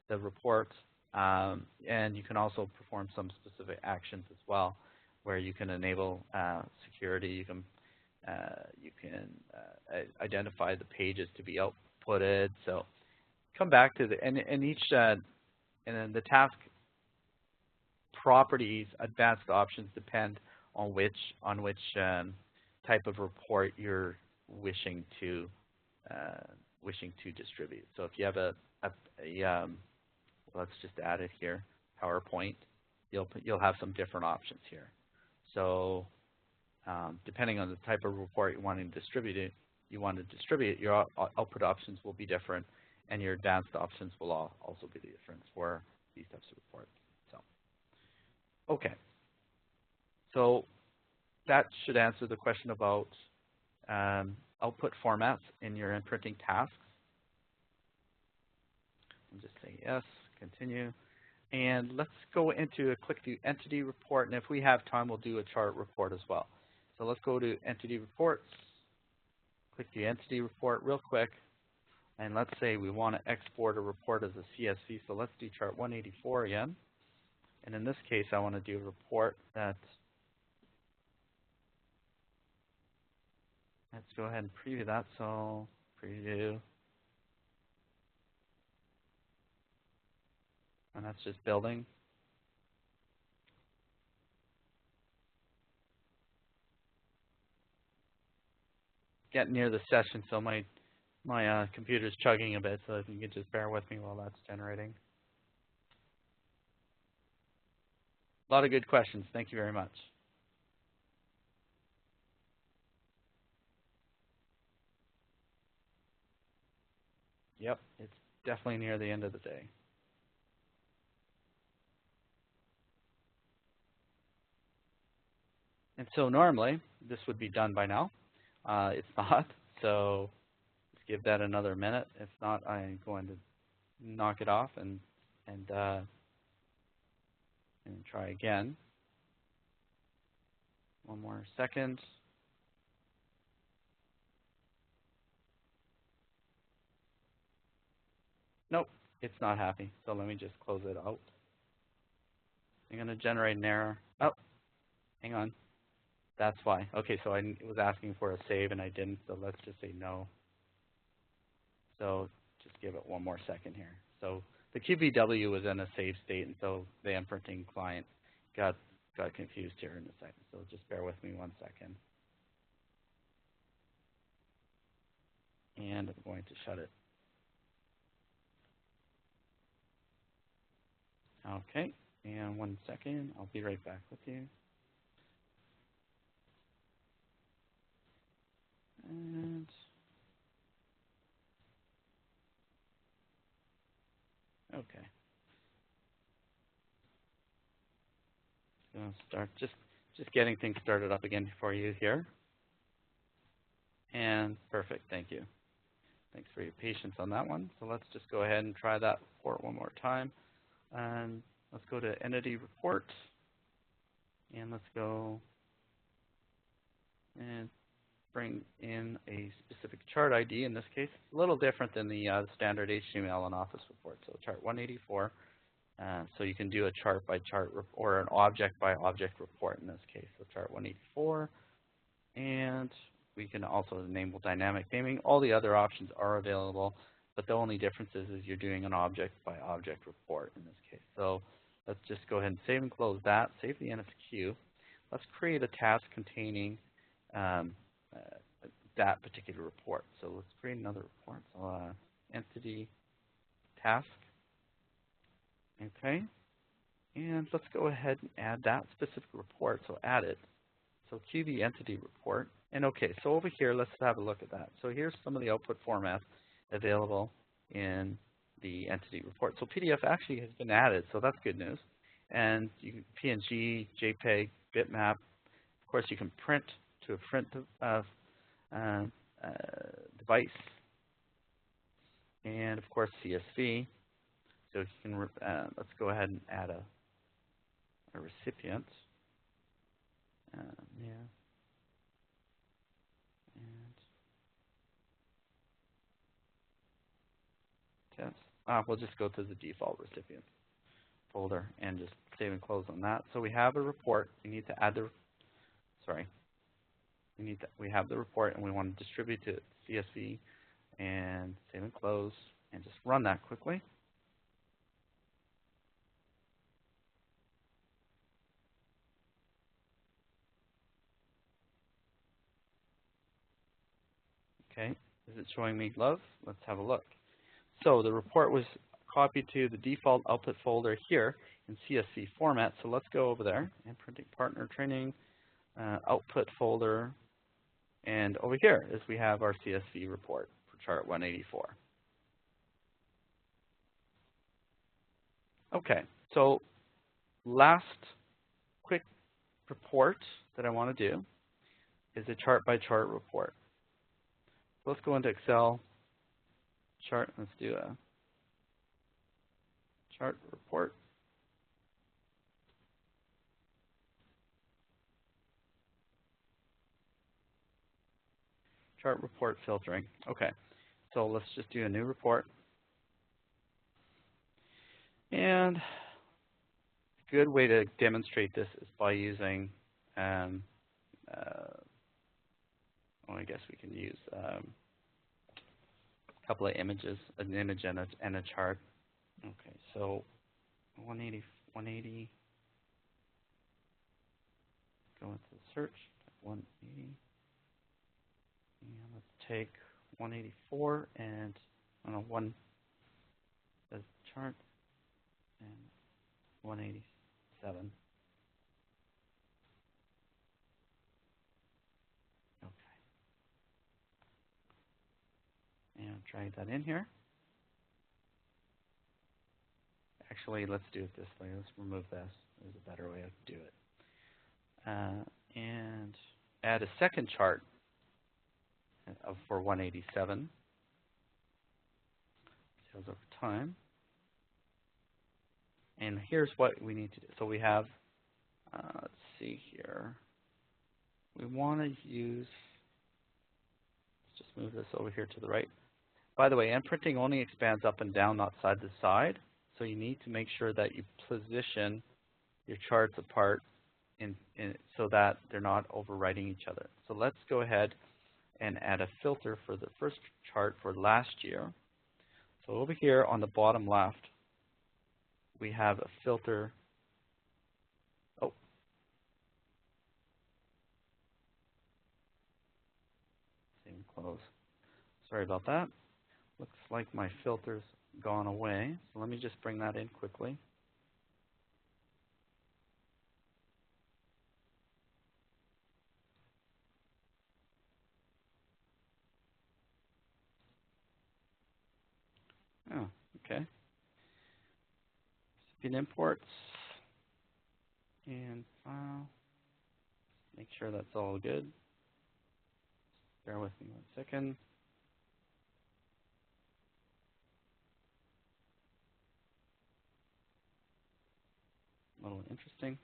the reports, and you can also perform some specific actions as well, where you can enable security. You can identify the pages to be outputted. So come back to the and each and then the task properties, advanced options depend on which type of report you're wishing to distribute. So if you have let's just add it here, PowerPoint, you'll have some different options here. So depending on the type of report you want to distribute, your output options will be different, and your advanced options will also be different for these types of reports. So, okay. So that should answer the question about output formats in your NPrinting tasks. I'll just say yes, continue. And let's go into a QlikView entity report, and if we have time, we'll do a chart report as well. So let's go to entity reports, QlikView entity report real quick, and let's say we want to export a report as a CSV, so let's do chart 184 again. And in this case, I want to do a report that, let's go ahead and preview that, so preview. And that's just building. Getting near the session, so my computer's chugging a bit, so if you could just bear with me while that's generating. A lot of good questions. Thank you very much. Yep, it's definitely near the end of the day. And so normally, this would be done by now. It's not, so let's give that another minute. If not, I'm going to knock it off and try again. One more second. Nope, it's not happy, so let me just close it out. I'm going to generate an error. Oh, hang on. That's why. Okay, so I was asking for a save and I didn't, so let's just say no. So just give it one more second here. So the QVW was in a save state, and so the NPrinting client got confused here in a second. So just bear with me 1 second. And I'm going to shut it. Okay, and 1 second. I'll be right back with you. And okay. Going to start just getting things started up again for you here. And perfect, thank you. Thanks for your patience on that one. So let's just go ahead and try that report one more time. And let's go to entity report. And let's go and bring in a specific chart ID. In this case, a little different than the standard HTML and Office report. So chart 184. So you can do a chart by chart or an object by object report in this case. So chart 184. And we can also enable dynamic naming. All the other options are available, but the only difference is you're doing an object by object report in this case. So let's just go ahead and save and close that. Save the NSQ. Let's create a task containing that particular report. So let's create another report. So entity task. Okay. And let's go ahead and add that specific report. So add it. So QV entity report. And okay, so over here, let's have a look at that. So here's some of the output formats available in the entity report. So PDF actually has been added, so that's good news. And you can PNG, JPEG, bitmap. Of course, you can print to a print device. And of course, CSV. So you can let's go ahead and add a recipient. Yeah. we'll just go to the default recipient folder and just save and close on that. So we have a report. We need to add the, we have the report and we want to distribute to CSV and save and close and just run that quickly. Okay, is it showing me love? Let's have a look. So the report was copied to the default output folder here in CSV format. So let's go over there and printing partner training output folder. And over here is we have our CSV report for chart 184. Okay, so last quick report that I want to do is a chart-by-chart report. So let's go into Excel, chart, let's do a chart report. Chart report filtering. Okay, so let's just do a new report. And a good way to demonstrate this is by using, well, I guess we can use a couple of images, an image and a chart. Okay, so 180, go into the search, 180, and let's take 184 and one as chart and 187. And drag that in here. Actually, let's do it this way. Let's remove this. There's a better way to do it. And add a second chart for 187. Sales over time. And here's what we need to do. So we have, let's see here. We want to use, let's just move this over here to the right. By the way, NPrinting only expands up and down, not side to side. So you need to make sure that you position your charts apart so that they're not overwriting each other. So let's go ahead and add a filter for the first chart for last year. So over here on the bottom left, we have a filter. Oh. Save and close. Sorry about that. Looks like my filter's gone away. So let me just bring that in quickly. Oh, okay. Recipient imports and file. Make sure that's all good. Bear with me 1 second. A little interesting.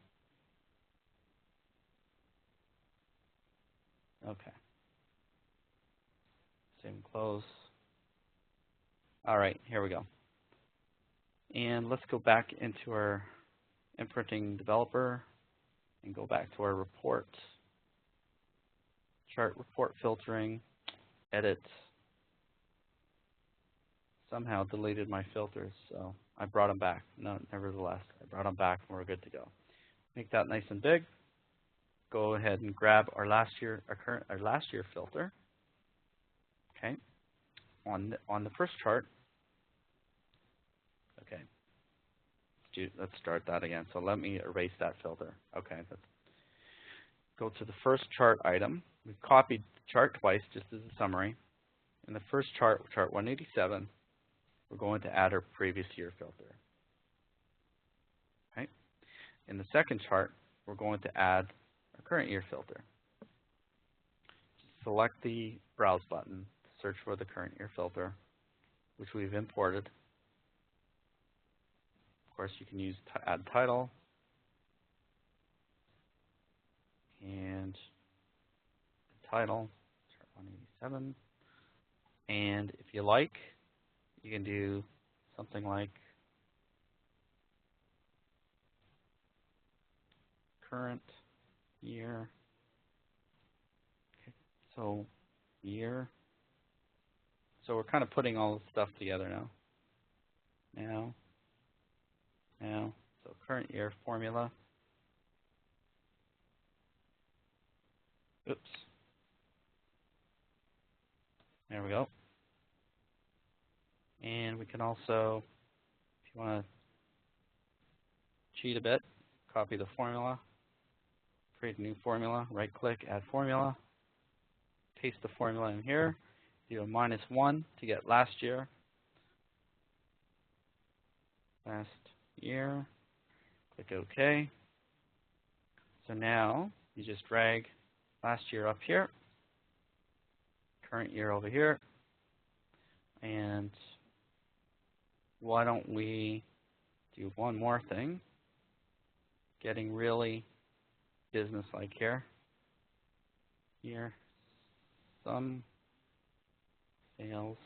Okay. Save and close. All right, here we go. And let's go back into our NPrinting developer and go back to our report. Chart report filtering, edit. Somehow deleted my filters, so I brought them back. No, nevertheless, I brought them back and we're good to go. Make that nice and big. Go ahead and grab our last year filter. Okay. On the first chart. Okay. Let's start that again. So let me erase that filter. Okay. Let's go to the first chart item. We copied the chart twice just as a summary. In the first chart, chart 187, we're going to add our previous year filter. Okay. In the second chart, we're going to add our current year filter. Select the Browse button, search for the current year filter, which we've imported. Of course, you can use add title and the title, chart 187. And if you like, you can do something like current year. Okay. So year. So we're kind of putting all this stuff together now. Now. So current year formula. Oops. There we go. And we can also, if you want to cheat a bit, copy the formula, create a new formula, right-click, add formula, paste the formula in here, do a -1 to get last year. Last year, click OK. So now you just drag last year up here, current year over here, and why don't we do one more thing, getting really business-like here. Here, sum sales,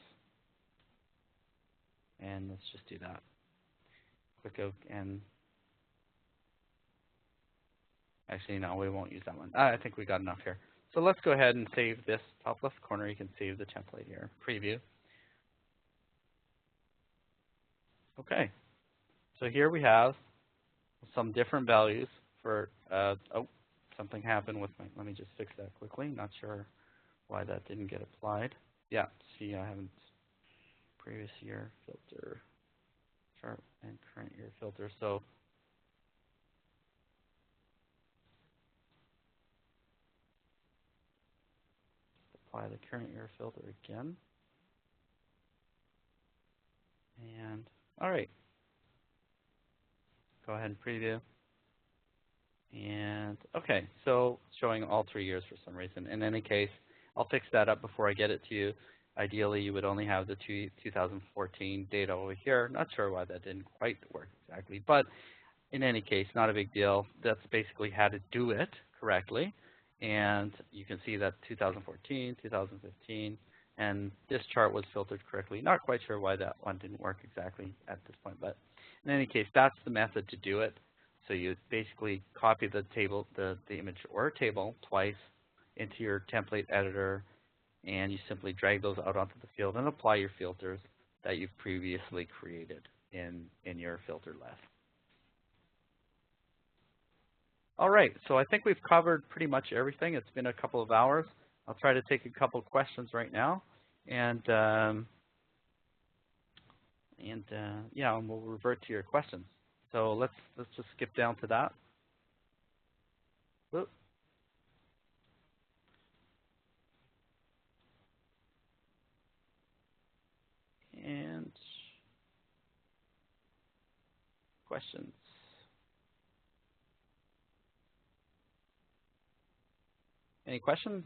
and let's just do that. Click OK, and actually, no, we won't use that one. I think we got enough here. So let's go ahead and save this top left corner. You can save the template here, preview. Okay, so here we have some different values for, oh, something happened with my, let me just fix that quickly. Not sure why that didn't get applied. Yeah, see, I haven't, previous year filter, chart, and current year filter. So apply the current year filter again. And all right, go ahead and preview. And okay, so showing all 3 years for some reason. In any case, I'll fix that up before I get it to you. Ideally, you would only have the 2014 data over here. Not sure why that didn't quite work exactly, but in any case, not a big deal. That's basically how to do it correctly. And you can see that 2014, 2015, and this chart was filtered correctly. Not quite sure why that one didn't work exactly at this point, but in any case, that's the method to do it. So you basically copy the table, the image or table twice into your template editor, and you simply drag those out onto the field and apply your filters that you've previously created in your filter list. All right, so I think we've covered pretty much everything. It's been a couple of hours. I'll try to take a couple of questions right now, and yeah, and we'll revert to your questions. So let's just skip down to that. Whoop. And questions. Any questions?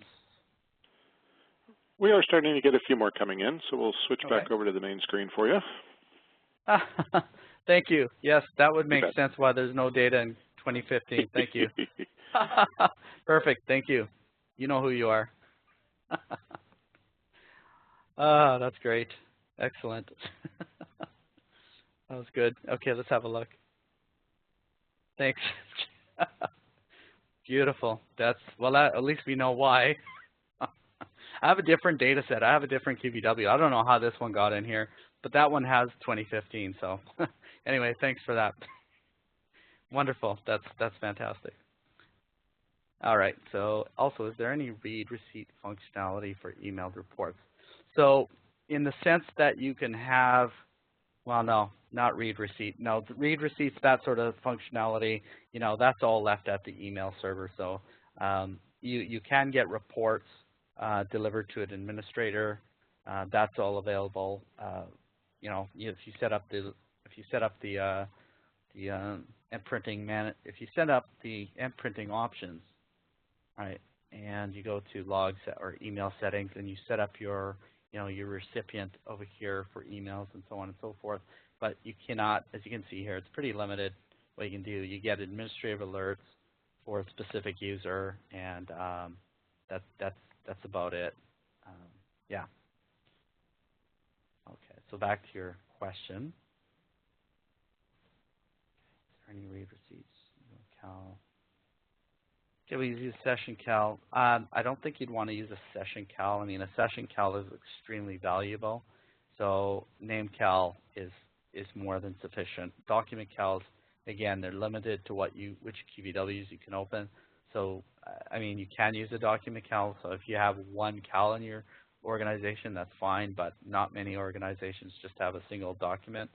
We are starting to get a few more coming in, so we'll switch back over to the main screen for you. Thank you. Yes, that would make sense why there's no data in 2015. Thank you. Perfect. Thank you. You know who you are. That's great. Excellent. That was good. Okay, let's have a look. Thanks. Beautiful. That's, well, at least we know why. I have a different data set. I have a different QVW. I don't know how this one got in here, but that one has 2015. So anyway, thanks for that. Wonderful. That's fantastic. All right. So also, is there any read receipt functionality for emailed reports? So in the sense that you can have, well, no, not read receipt. No, read receipts, that sort of functionality, you know, that's all left at the email server. So you can get reports delivered to an administrator. That's all available. You know, if you set up the NPrinting if you set up the NPrinting options, right, and you go to logs or email settings and you set up your your recipient over here for emails and so on and so forth. But you cannot, as you can see here, it's pretty limited what you can do. You get administrative alerts for a specific user, and that's about it. Yeah. Okay, so back to your question. Attorney read receipts, cal. Okay, we use session cal. I don't think you'd want to use a session cal. I mean, a session cal is extremely valuable. So name cal is more than sufficient. Document cals, again, they're limited to which QVWs you can open. So, I mean, you can use a document cal. So if you have one cal in your organization, that's fine, but not many organizations just have a single document.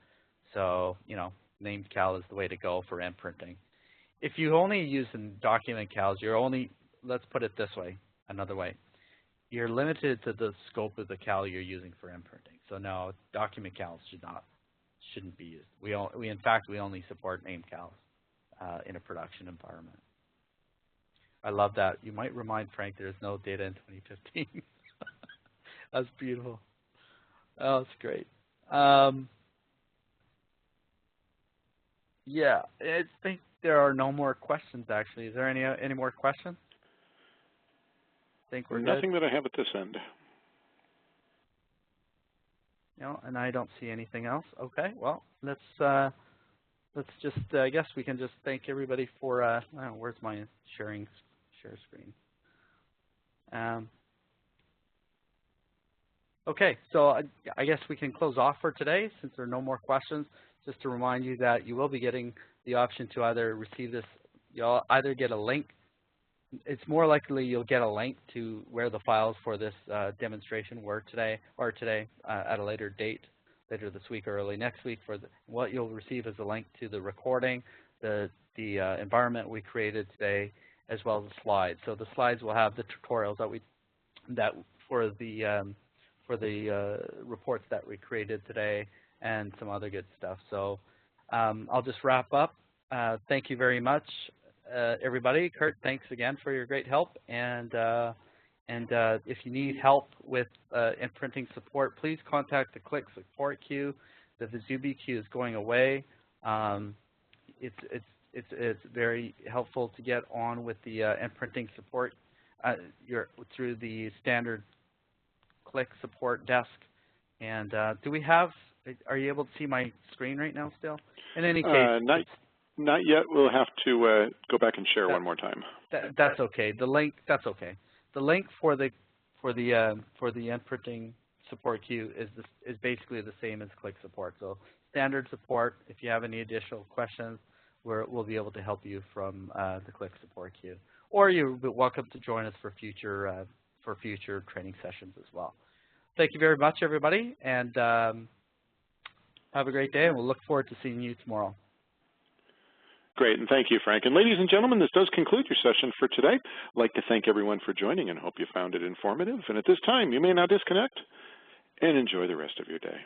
So, you know, named cal is the way to go for NPrinting. If you only use document cals, you're only, let's put it this way, another way. You're limited to the scope of the cal you're using for NPrinting. So no, document cals shouldn't be used. In fact, we only support named cals in a production environment. I love that. You might remind Frank there's no data in 2015. That's beautiful. Oh, that's great. Yeah, I think there are no more questions, actually. Is there any more questions? I think we're Nothing good. that I have at this end. No, and I don't see anything else. Okay, well, let's just, I guess we can just thank everybody for, I don't know, where's my share screen? Okay, so I guess we can close off for today since there are no more questions. Just to remind you that you will be getting the option to either receive this, you'll either get a link. It's more likely you'll get a link to where the files for this demonstration were today at a later date, later this week or early next week. What you'll receive is a link to the recording, the environment we created today, as well as the slides. So the slides will have the tutorials for the reports that we created today and some other good stuff. So I'll just wrap up. Thank you very much, everybody. Kurt, thanks again for your great help. And if you need help with NPrinting support, please contact the Qlik support queue. The Vizubi queue is going away. It's very helpful to get on with the NPrinting support through the standard Qlik support desk. And are you able to see my screen right now still? In any case, not yet. We'll have to go back and share one more time. That's okay. The link, that's okay. The link for the NPrinting support queue is basically the same as Qlik support. So standard support. If you have any additional questions, we'll be able to help you from the Qlik support queue. Or you're welcome to join us for future training sessions as well. Thank you very much, everybody, and have a great day, and we'll look forward to seeing you tomorrow. Great, and thank you, Frank. And ladies and gentlemen, this does conclude your session for today. I'd like to thank everyone for joining and hope you found it informative. And at this time, you may now disconnect and enjoy the rest of your day.